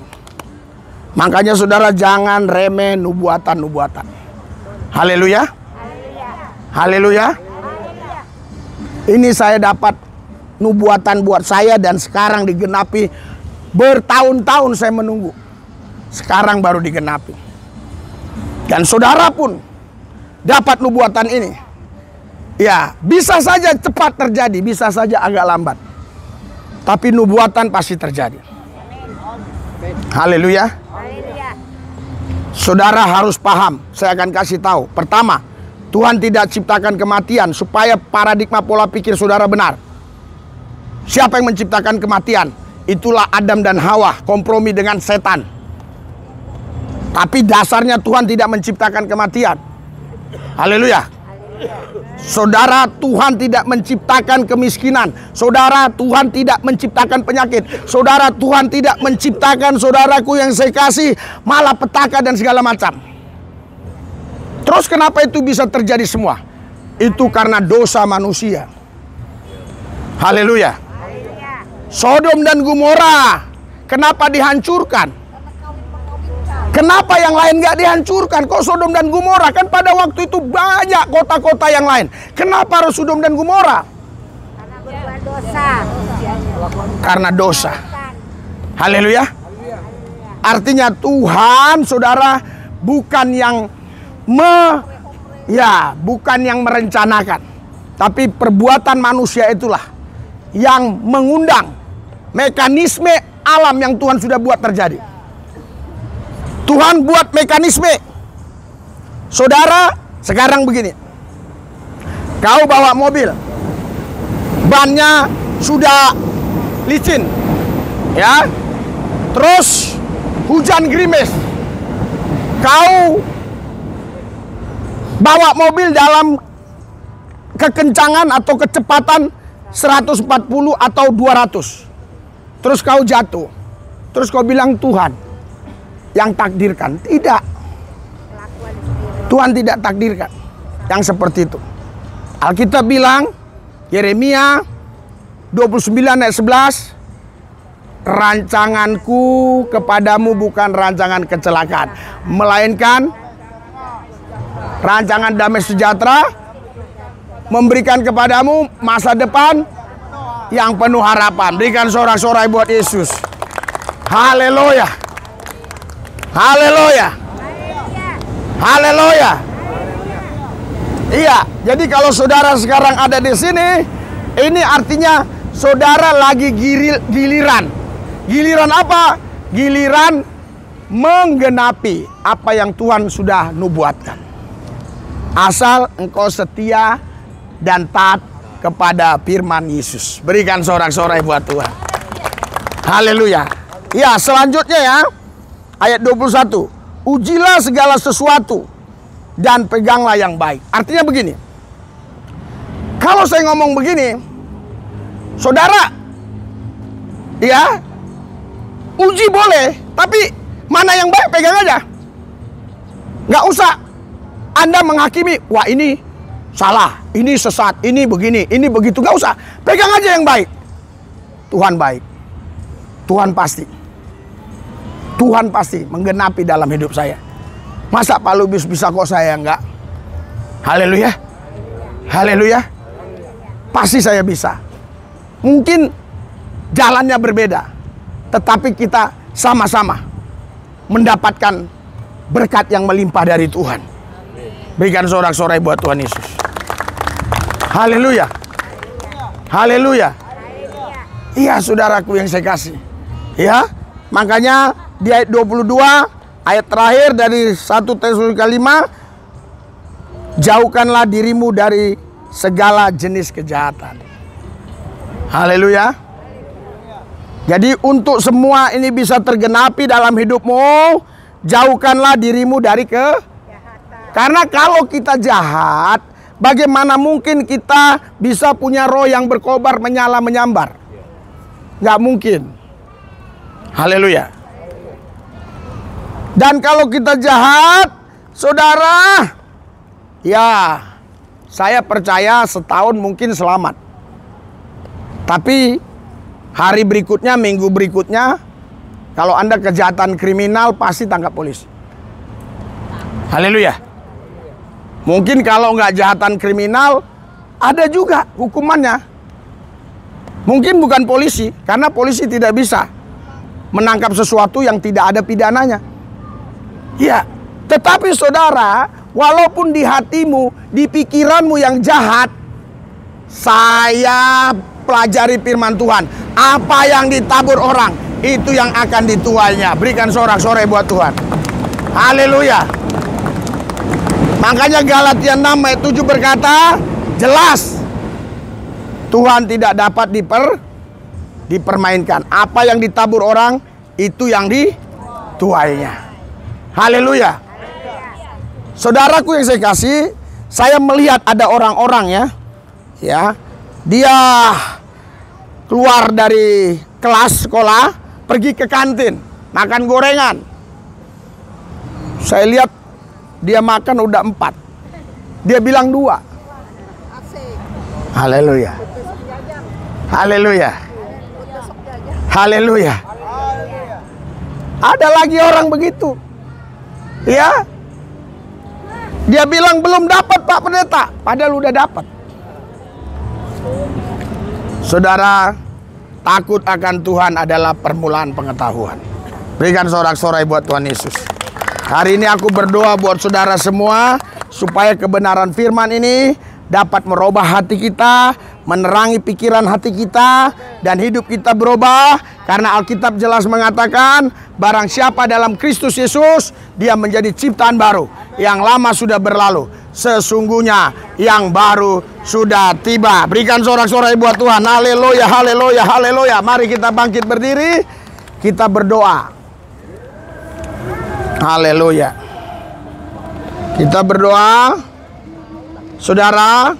Makanya saudara jangan remeh nubuatan-nubuatan. Haleluya. Haleluya. Ini saya dapat nubuatan buat saya dan sekarang digenapi. Bertahun-tahun saya menunggu. Sekarang baru digenapi. Dan saudara pun dapat nubuatan ini. Ya, bisa saja cepat terjadi, bisa saja agak lambat. Tapi nubuatan pasti terjadi. Haleluya. Saudara harus paham. Saya akan kasih tahu. Pertama, Tuhan tidak ciptakan kematian supaya paradigma pola pikir saudara benar. Siapa yang menciptakan kematian? Itulah Adam dan Hawa kompromi dengan setan. Tapi dasarnya Tuhan tidak menciptakan kematian. Haleluya. Saudara, Tuhan tidak menciptakan kemiskinan. Saudara, Tuhan tidak menciptakan penyakit. Saudara, Tuhan tidak menciptakan saudaraku yang saya kasih malapetaka dan segala macam. Terus kenapa itu bisa terjadi semua? Itu karena dosa manusia. Haleluya. Sodom dan Gomora, kenapa dihancurkan? Kenapa yang lain gak dihancurkan? Kok Sodom dan Gomora? Kan pada waktu itu banyak kota-kota yang lain. Kenapa harus Sodom dan Gomora? Karena berbuat dosa. Karena dosa. Haleluya. Artinya Tuhan, saudara, bukan yang bukan yang merencanakan, tapi perbuatan manusia itulah yang mengundang mekanisme alam yang Tuhan sudah buat terjadi. Tuhan buat mekanisme. Saudara, sekarang begini. Kau bawa mobil, bannya sudah licin, Ya. Terus hujan gerimis. Kau bawa mobil dalam kekencangan atau kecepatan 140 atau 200. Terus kau jatuh. Terus kau bilang Tuhan yang takdirkan. Tidak. Tuhan tidak takdirkan yang seperti itu. Alkitab bilang, Yeremia 29 ayat 11, rancanganku kepadamu bukan rancangan kecelakaan, melainkan rancangan damai sejahtera, memberikan kepadamu masa depan yang penuh harapan. Berikan sorak-sorai buat Yesus. Haleluya. Haleluya. Haleluya. Iya, jadi kalau saudara sekarang ada di sini, ini artinya saudara lagi giliran. Giliran apa? Giliran menggenapi apa yang Tuhan sudah nubuatkan. Asal engkau setia dan taat kepada firman Yesus. Berikan sorak-sorai buat Tuhan. Haleluya. Ya, selanjutnya ya. Ayat 21. Ujilah segala sesuatu dan peganglah yang baik. Artinya begini. Kalau saya ngomong begini, saudara, ya, uji boleh, tapi mana yang baik pegang aja. Nggak usah Anda menghakimi, wah ini salah, ini sesat, ini begini, ini begitu. Nggak usah, pegang aja yang baik. Tuhan baik. Tuhan pasti. Tuhan pasti menggenapi dalam hidup saya. Masa Pak Lubis bisa kok saya enggak? Haleluya. Haleluya. Pasti saya bisa. Mungkin jalannya berbeda, tetapi kita sama-sama mendapatkan berkat yang melimpah dari Tuhan. Berikan sorak-sorai buat Tuhan Yesus. Haleluya. Haleluya. Iya, saudaraku yang saya kasih. Ya, makanya di ayat 22, ayat terakhir dari 1 Tesalonika 5, jauhkanlah dirimu dari segala jenis kejahatan. Haleluya. Jadi untuk semua ini bisa tergenapi dalam hidupmu, jauhkanlah dirimu dari karena kalau kita jahat, bagaimana mungkin kita bisa punya roh yang berkobar, menyala, menyambar? Nggak mungkin. Haleluya. Dan kalau kita jahat, saudara, ya saya percaya setahun mungkin selamat. Tapi hari berikutnya, minggu berikutnya, kalau Anda kejahatan kriminal pasti tangkap polisi. Haleluya. Mungkin kalau nggak kejahatan kriminal, ada juga hukumannya. Mungkin bukan polisi, karena polisi tidak bisa menangkap sesuatu yang tidak ada pidananya. Ya, tetapi saudara, walaupun di hatimu, di pikiranmu yang jahat, saya pelajari firman Tuhan. Apa yang ditabur orang, itu yang akan dituainya. Berikan sorak-sorai buat Tuhan. Haleluya. Makanya Galatia 6 ayat 7 berkata, jelas Tuhan tidak dapat dipermainkan. Apa yang ditabur orang, itu yang dituainya. Haleluya. Saudaraku yang saya kasih, saya melihat ada orang-orang ya, dia keluar dari kelas sekolah, pergi ke kantin, makan gorengan. Saya lihat dia makan udah 4. Dia bilang 2. Haleluya. Haleluya. Haleluya. Ada lagi orang begitu. Ya. Dia bilang belum dapat Pak Pendeta, padahal udah dapat. Saudara, takut akan Tuhan adalah permulaan pengetahuan. Berikan sorak-sorai buat Tuhan Yesus. Hari ini aku berdoa buat saudara semua, supaya kebenaran firman ini dapat merubah hati kita, menerangi pikiran hati kita, dan hidup kita berubah. Karena Alkitab jelas mengatakan, barang siapa dalam Kristus Yesus, dia menjadi ciptaan baru. Yang lama sudah berlalu, sesungguhnya yang baru sudah tiba. Berikan sorak-sorai buat Tuhan. Haleluya, haleluya, haleluya. Mari kita bangkit berdiri. kita berdoa. Haleluya. Kita berdoa, saudara.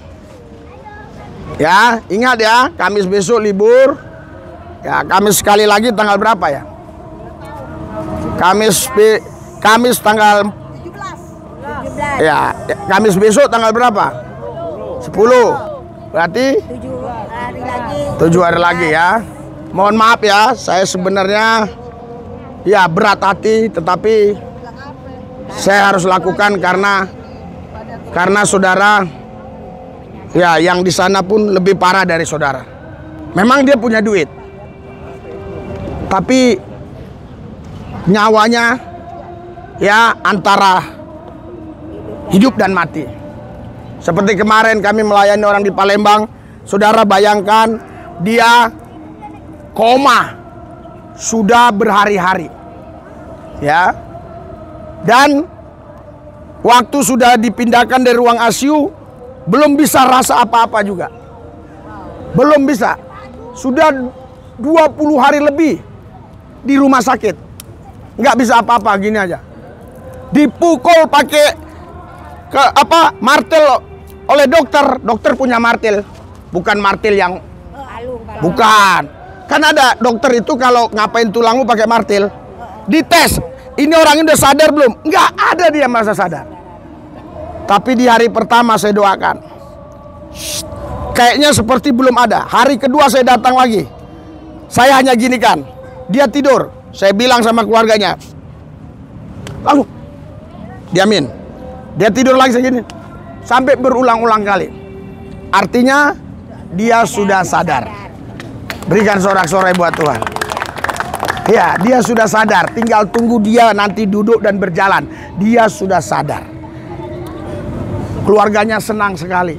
Ya, ingat ya, Kamis besok libur. Ya, Kamis sekali lagi tanggal berapa ya? Kamis tanggal 17. ya, Kamis besok tanggal berapa? 10. Berarti 7 hari lagi ya. Mohon maaf ya, saya sebenarnya ya berat hati, tetapi saya harus lakukan karena saudara ya yang di sana pun lebih parah dari saudara. Memang dia punya duit, tapi nyawanya ya antara hidup dan mati. Seperti kemarin kami melayani orang di Palembang, saudara bayangkan dia koma sudah berhari-hari. Ya. Dan waktu sudah dipindahkan dari ruang ICU, belum bisa rasa apa-apa juga. Belum bisa. Sudah 20 hari lebih di rumah sakit. Nggak bisa apa-apa, gini aja. Dipukul pakai martel oleh dokter. Dokter punya martel, bukan martel yang bukan. Kan ada dokter itu kalau ngapain tulangmu pakai martel, dites. Ini orang ini udah sadar belum? Nggak ada dia merasa sadar. Tapi di hari pertama saya doakan, kayaknya seperti belum ada. Hari kedua saya datang lagi, saya hanya gini kan, dia tidur. Saya bilang sama keluarganya, lalu diamin. Dia tidur lagi segini, sampai berulang-ulang kali. Artinya dia sudah sadar. Berikan sorak-sorai buat Tuhan. Ya, dia sudah sadar. Tinggal tunggu dia nanti duduk dan berjalan. Dia sudah sadar. Keluarganya senang sekali.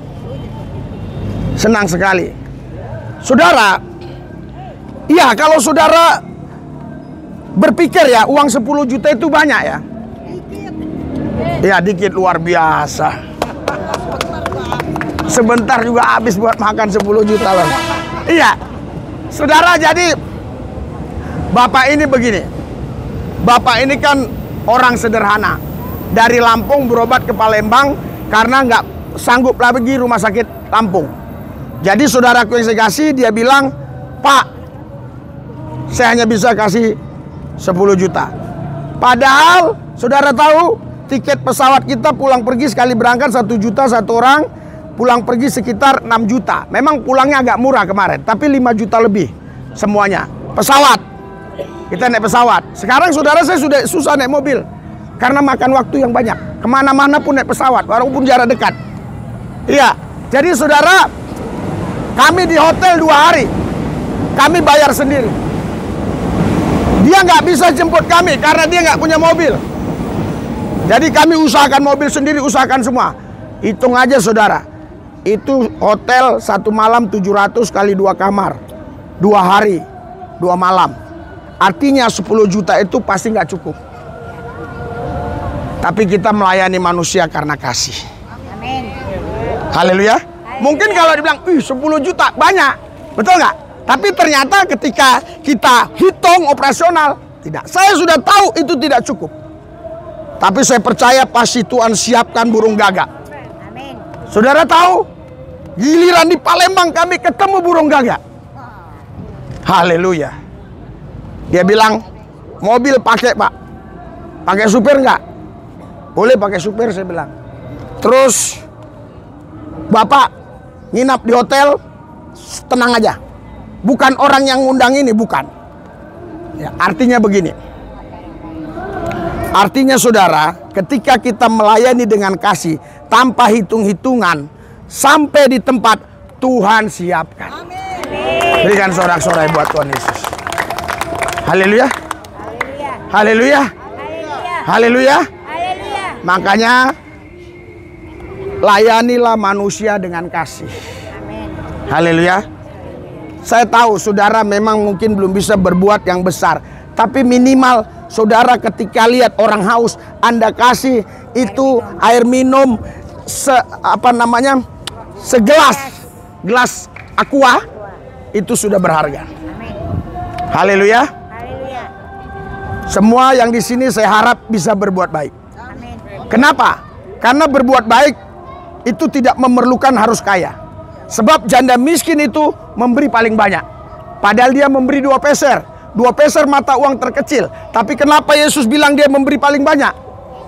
Senang sekali. Saudara, iya kalau saudara berpikir ya, uang 10 juta itu banyak ya. Ya, dikit luar biasa. Sebentar juga habis buat makan 10 juta loh. Iya. Saudara, jadi Bapak ini begini. Bapak ini kan orang sederhana. Dari Lampung berobat ke Palembang karena nggak sanggup lagi rumah sakit Lampung. Jadi saudaraku yang saya kasih, dia bilang, Pak, saya hanya bisa kasih 10 juta. Padahal saudara tahu tiket pesawat kita pulang pergi sekali berangkat 1 juta satu orang, pulang pergi sekitar 6 juta. Memang pulangnya agak murah kemarin, tapi 5 juta lebih semuanya. Pesawat. Kita naik pesawat. Sekarang saudara saya sudah susah naik mobil karena makan waktu yang banyak. Kemana-mana pun naik pesawat, walaupun jarak dekat. Iya. Jadi saudara, kami di hotel 2 hari. Kami bayar sendiri. Dia nggak bisa jemput kami karena dia nggak punya mobil. Jadi kami usahakan mobil sendiri, usahakan semua. Hitung aja saudara. Itu hotel 1 malam 700 kali 2 kamar. 2 hari, 2 malam. Artinya 10 juta itu pasti nggak cukup. Tapi kita melayani manusia karena kasih. Amin. Haleluya. Mungkin kalau dibilang, 10 juta banyak. Betul nggak? Tapi ternyata ketika kita hitung operasional, tidak. Saya sudah tahu itu tidak cukup. Tapi saya percaya pasti Tuhan siapkan burung gagak. Amin. Saudara tahu, giliran di Palembang kami ketemu burung gagak. Haleluya. Dia bilang, mobil pakai Pak, pakai supir nggak? Boleh pakai supir, saya bilang. Terus Bapak nginap di hotel, tenang aja. Bukan orang yang ngundang ini, bukan. Ya, artinya begini. Artinya saudara, ketika kita melayani dengan kasih, tanpa hitung-hitungan, sampai di tempat Tuhan siapkan. Amin. Berikan sorak-sorai buat Tuhan Yesus. Haleluya. Haleluya. Haleluya. Haleluya. Makanya layanilah manusia dengan kasih. Amin. Haleluya. Saya tahu saudara memang mungkin belum bisa berbuat yang besar, tapi minimal saudara ketika lihat orang haus, Anda kasih itu air minum segelas aqua, itu sudah berharga. Amin. Haleluya. Haleluya. Semua yang di sini saya harap bisa berbuat baik. Amin. Kenapa? Karena berbuat baik itu tidak memerlukan harus kaya. Sebab janda miskin itu memberi paling banyak. Padahal dia memberi 2 peser. 2 peser mata uang terkecil. Tapi kenapa Yesus bilang dia memberi paling banyak?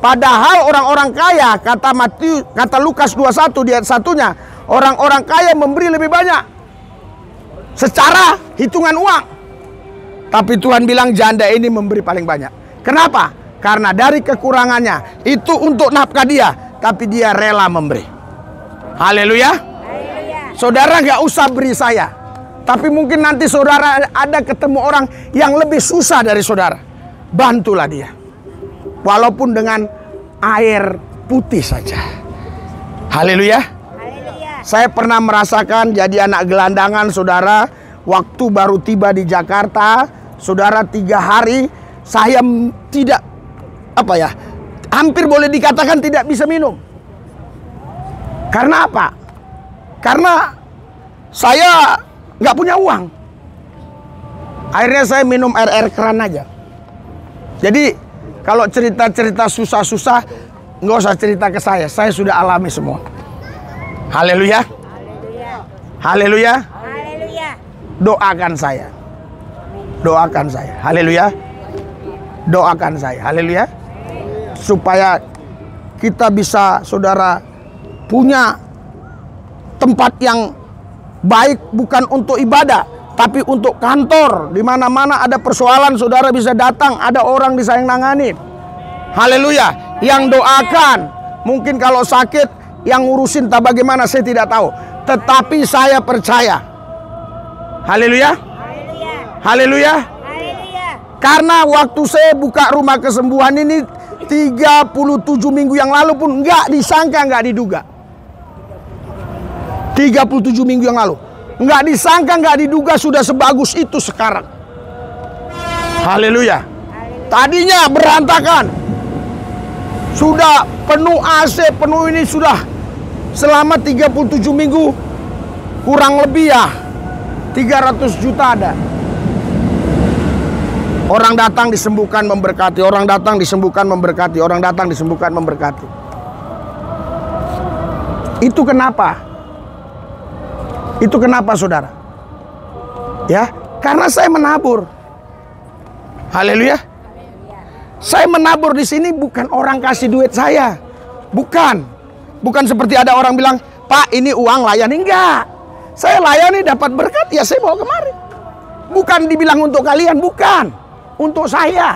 Padahal orang-orang kaya, kata Lukas 21 di ayat 1-nya, orang-orang kaya memberi lebih banyak secara hitungan uang. Tapi Tuhan bilang janda ini memberi paling banyak. Kenapa? Karena dari kekurangannya itu untuk nafkah dia, tapi dia rela memberi. Haleluya. Saudara gak usah beri saya, tapi mungkin nanti saudara ada ketemu orang yang lebih susah dari saudara. Bantulah dia. Walaupun dengan air putih saja. Haleluya. Saya pernah merasakan jadi anak gelandangan, saudara. Waktu baru tiba di Jakarta, saudara, 3 hari saya tidak, hampir boleh dikatakan tidak bisa minum. Karena apa? Karena saya nggak punya uang. Akhirnya saya minum air keran aja. Jadi kalau cerita-cerita susah-susah nggak usah cerita ke saya. Saya sudah alami semua. Haleluya. Haleluya. Doakan saya. Doakan saya. Haleluya. Doakan saya. Haleluya. Supaya kita bisa, saudara, punya tempat yang baik, bukan untuk ibadah, tapi untuk kantor. Di mana-mana ada persoalan, saudara bisa datang, ada orang disayang nangani. Haleluya. Yang doakan, mungkin kalau sakit yang ngurusin tak bagaimana saya tidak tahu, tetapi saya percaya. Haleluya. Haleluya. Karena waktu saya buka rumah kesembuhan ini 37 minggu yang lalu pun nggak disangka, nggak diduga. 37 minggu yang lalu nggak disangka, nggak diduga sudah sebagus itu sekarang. Haleluya. Tadinya berantakan, sudah penuh AC, penuh ini, sudah selama 37 minggu kurang lebih ya 300 juta ada. Orang datang disembuhkan memberkati, orang datang disembuhkan memberkati, orang datang disembuhkan memberkati. Itu kenapa? Itu kenapa, saudara? Ya, karena saya menabur. Haleluya. Saya menabur di sini bukan orang kasih duit saya. Bukan. Bukan seperti ada orang bilang, "Pak, ini uang layani." Enggak. Saya layani dapat berkat, ya saya bawa kemari. Bukan dibilang untuk kalian, bukan. Untuk saya.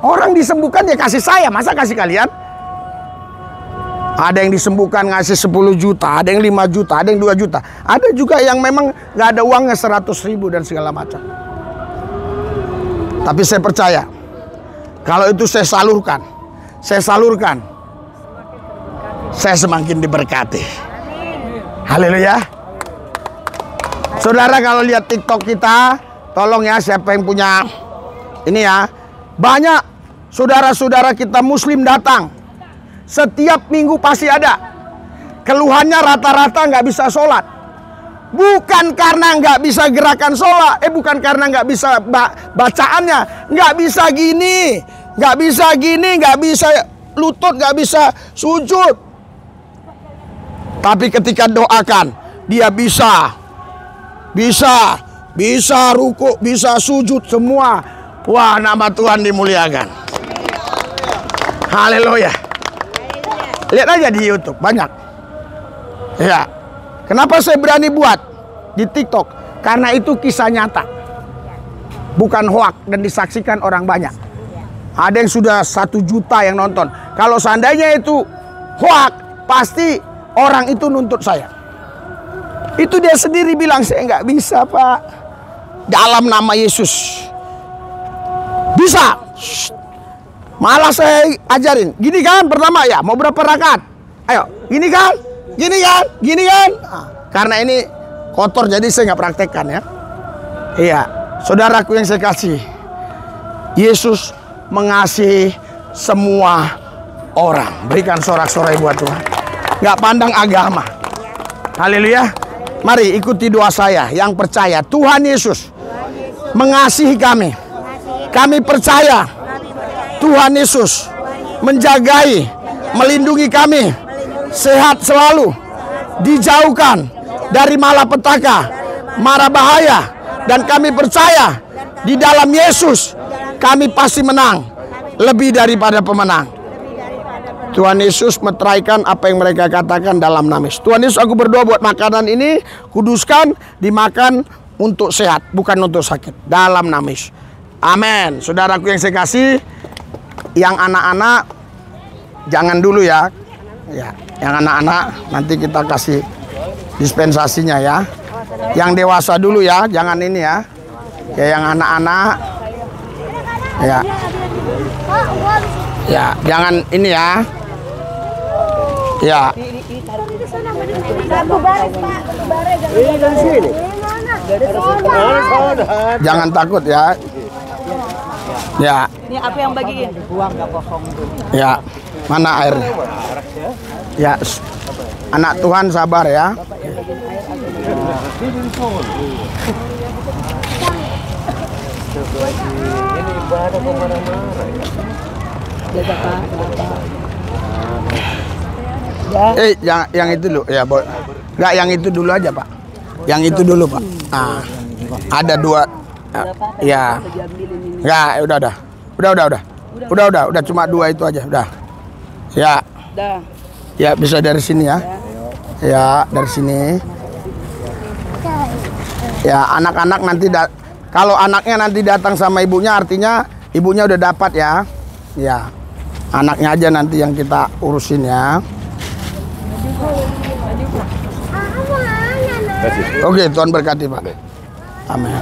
Orang disembuhkan ya kasih saya, masa kasih kalian? Ada yang disembuhkan ngasih 10 juta, ada yang 5 juta, ada yang 2 juta. Ada juga yang memang gak ada uangnya 100.000 dan segala macam. Tapi saya percaya, kalau itu saya salurkan, saya semakin diberkati. Haleluya. Saudara, kalau lihat TikTok kita, tolong ya, siapa yang punya ini ya, banyak saudara-saudara kita muslim datang. Setiap minggu pasti ada. Keluhannya rata-rata nggak bisa sholat. Bukan karena nggak bisa gerakan sholat, bukan karena nggak bisa bacaannya, nggak bisa gini, nggak bisa lutut, nggak bisa sujud. Tapi ketika doakan, dia bisa ruku, bisa sujud semua. Wah, nama Tuhan dimuliakan. Haleluya. Lihat aja di YouTube, banyak. Ya. Kenapa saya berani buat di TikTok? Karena itu kisah nyata. Bukan hoak dan disaksikan orang banyak. Ada yang sudah 1 juta yang nonton. Kalau seandainya itu hoak, pasti orang itu nuntut saya. Itu dia sendiri bilang, "Saya nggak bisa, Pak. Dalam nama Yesus." Bisa. Malah saya ajarin. Gini kan pertama ya, mau berapa rakaat? Ayo, gini kan? Nah, karena ini kotor jadi saya nggak praktekkan ya. Iya, saudaraku yang saya kasih, Yesus mengasihi semua orang. Berikan sorak-sorai buat Tuhan. Nggak pandang agama. Haleluya. Mari ikuti doa saya yang percaya Tuhan Yesus mengasihi kami. Kami percaya Tuhan Yesus menjagai, melindungi kami, sehat selalu, dijauhkan dari malapetaka, mara bahaya, dan kami percaya di dalam Yesus kami pasti menang, lebih daripada pemenang. Tuhan Yesus meteraikan apa yang mereka katakan dalam nama Yesus. Tuhan Yesus, aku berdoa buat makanan ini, kuduskan, dimakan untuk sehat, bukan untuk sakit, dalam nama Yesus. Amin. Saudaraku yang saya kasih, yang anak-anak jangan dulu ya. Ya, yang anak-anak nanti kita kasih dispensasinya ya. Yang dewasa dulu ya, jangan ini ya. Ya, yang anak-anak ya. Ya, jangan ini ya. Ya. Jangan takut ya. Ya. Ini apa yang bagiin? Ya. Mana air? Ya. Anak Tuhan sabar ya. Yang itu dulu ya, Boy. Enggak, yang itu dulu aja, Pak. Yang itu dulu, Pak. Nah, ada dua. Ya. Enggak, udah. Cuma dua itu aja, udah. Ya. Ya, bisa dari sini ya. Ya, dari sini. Ya, anak-anak nanti kalau anaknya nanti datang sama ibunya, artinya ibunya udah dapat ya. Ya. Anaknya aja nanti yang kita urusin ya. Oke, Tuhan berkati, Pak. Amin.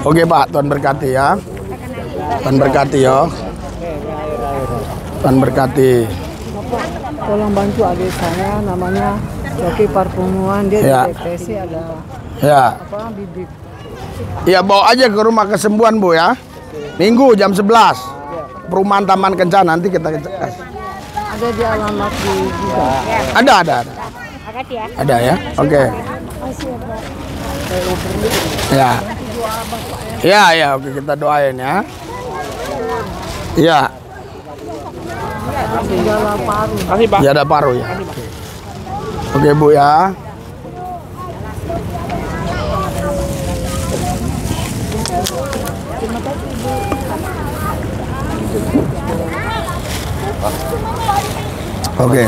Oke, Pak, Tuhan berkati ya. Tuhan berkati ya. Tuhan berkati. Tolong bantu adik saya, namanya Coki Parfumuan, dia Ya. depresi, ada Ya. apa bibit. Ya, bawa aja ke rumah kesembuhan, Bu ya. Minggu jam 11. Perumahan Taman Kencana, nanti kita kasih. Ada di alamat di juga. Ada. Makasih ya. Ada ya. Oke. Ya. Ya, oke, kita doain ya. Ya. Gejala paru. Ya, ada paru ya. Oke, Bu ya. Oke.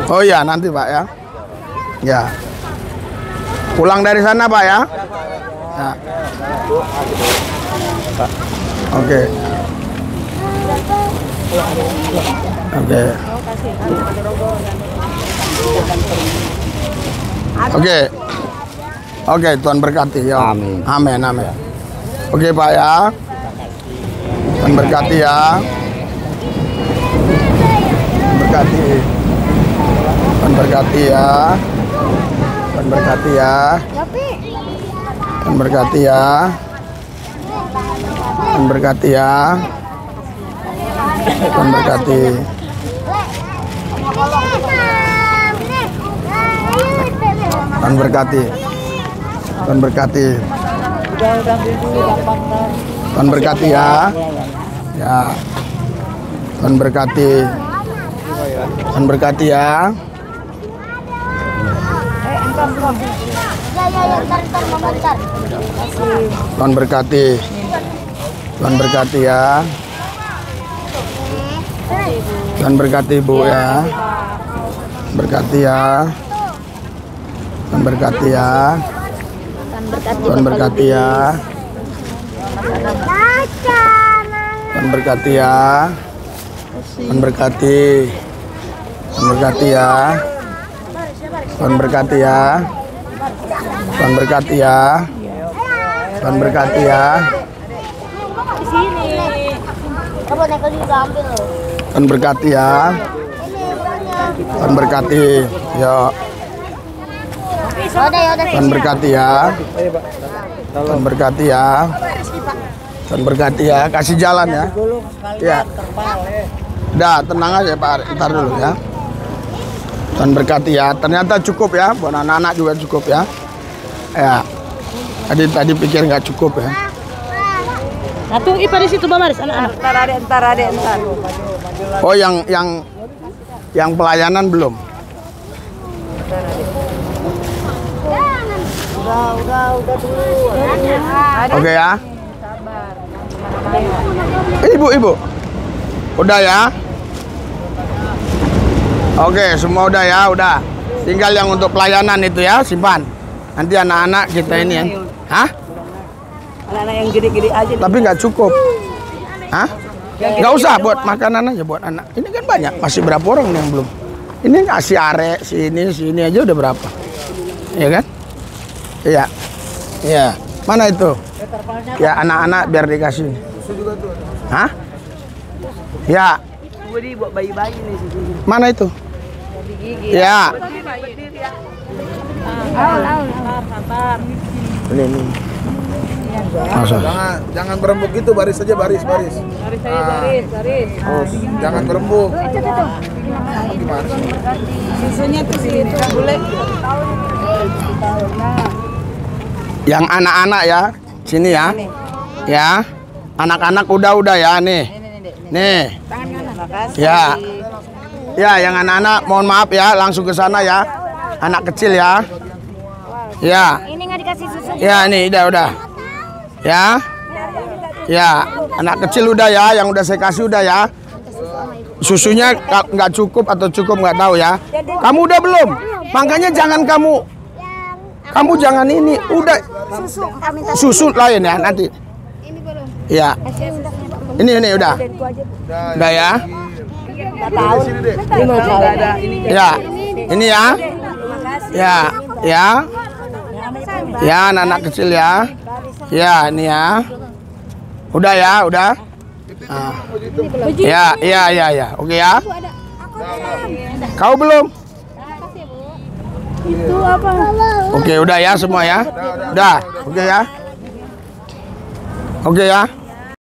Oh iya, nanti Pak ya. Ya. Pulang dari sana Pak ya. Ya. Oke. Oke. Oke. Oke, Tuhan berkati ya. Amin. Amin. Oke Pak ya. Tuhan berkati ya. Berkati. Tuhan berkati ya. Tuhan berkati ya. Tuhan berkati ya. Tuhan berkati ya. Tuhan berkati. Tuhan berkati. Tuhan berkati. Tuhan berkati ya. Ya. Tuhan berkati. Tuhan berkati ya. Tuhan berkati. Tuhan berkati ya. Tuhan berkati Bu ya. Berkati ya. Tuhan berkati ya. Tuhan berkati ya. Tuhan berkati ya. Tuhan berkati. Tuhan berkati ya. Tuhan berkati ya. Tuhan berkati ya. Tuhan berkati ya. Tuhan berkati ya. Tuhan berkati. Ya. Tuhan berkati ya. Tuhan berkati ya. Tuhan berkati ya. Kasih jalan ya. Ya. Udah, tenang aja Pak. Ntar dulu ya. Tuhan berkati ya. Ternyata cukup ya. Buat anak-anak juga cukup ya. Ya. Tadi pikir nggak cukup ya. Satu ipa di situ Bamaris anak-anak. Entar ada. Oh, yang pelayanan belum. Udah dulu. Oke ya. Ibu. Udah ya. Oke, semua udah ya, udah. Tinggal yang untuk pelayanan itu ya, simpan. Nanti anak-anak kita ini ya. Hah? Anak-anak yang gede-gede aja. Tapi nggak cukup. Hah? Nggak usah buat makanan aja buat anak. Ini kan banyak. Masih berapa orang yang belum? Ini si Are, si ini aja udah berapa? Iya kan? Iya. Iya. Mana itu? Ya anak-anak biar dikasih. Hah? Ya. Buat bayi-bayi nih susunya. Mana itu? Ya. Sabar. Ini. Masa? Jangan berembuk gitu, baris saja baris. Baris. Oh, jangan berembuk. Gimana? Susunya tuh situ boleh. Yang anak-anak ya, sini ya. Ya. Anak-anak udah ya nih. Nih. Ya. Ya, yang anak-anak mohon maaf ya, langsung ke sana ya. Anak kecil ya. Ya. Ini nggak dikasih susu. Ya, nih udah. Ya. Ya, anak kecil udah ya, yang udah saya kasih udah ya. Susunya nggak cukup atau cukup nggak tahu ya. Kamu udah belum? Makanya jangan kamu jangan ini, udah susu lain ya nanti. Ya. Ini udah. Udah ya. Ya. Ini ya. Ya. Ya, anak kecil ya. Ya, ini ya. Udah ya, udah. Nah. Ya. Oke ya. Kau belum? Itu apa? Oke, udah ya semua ya. Udah. Oke ya. Oke ya.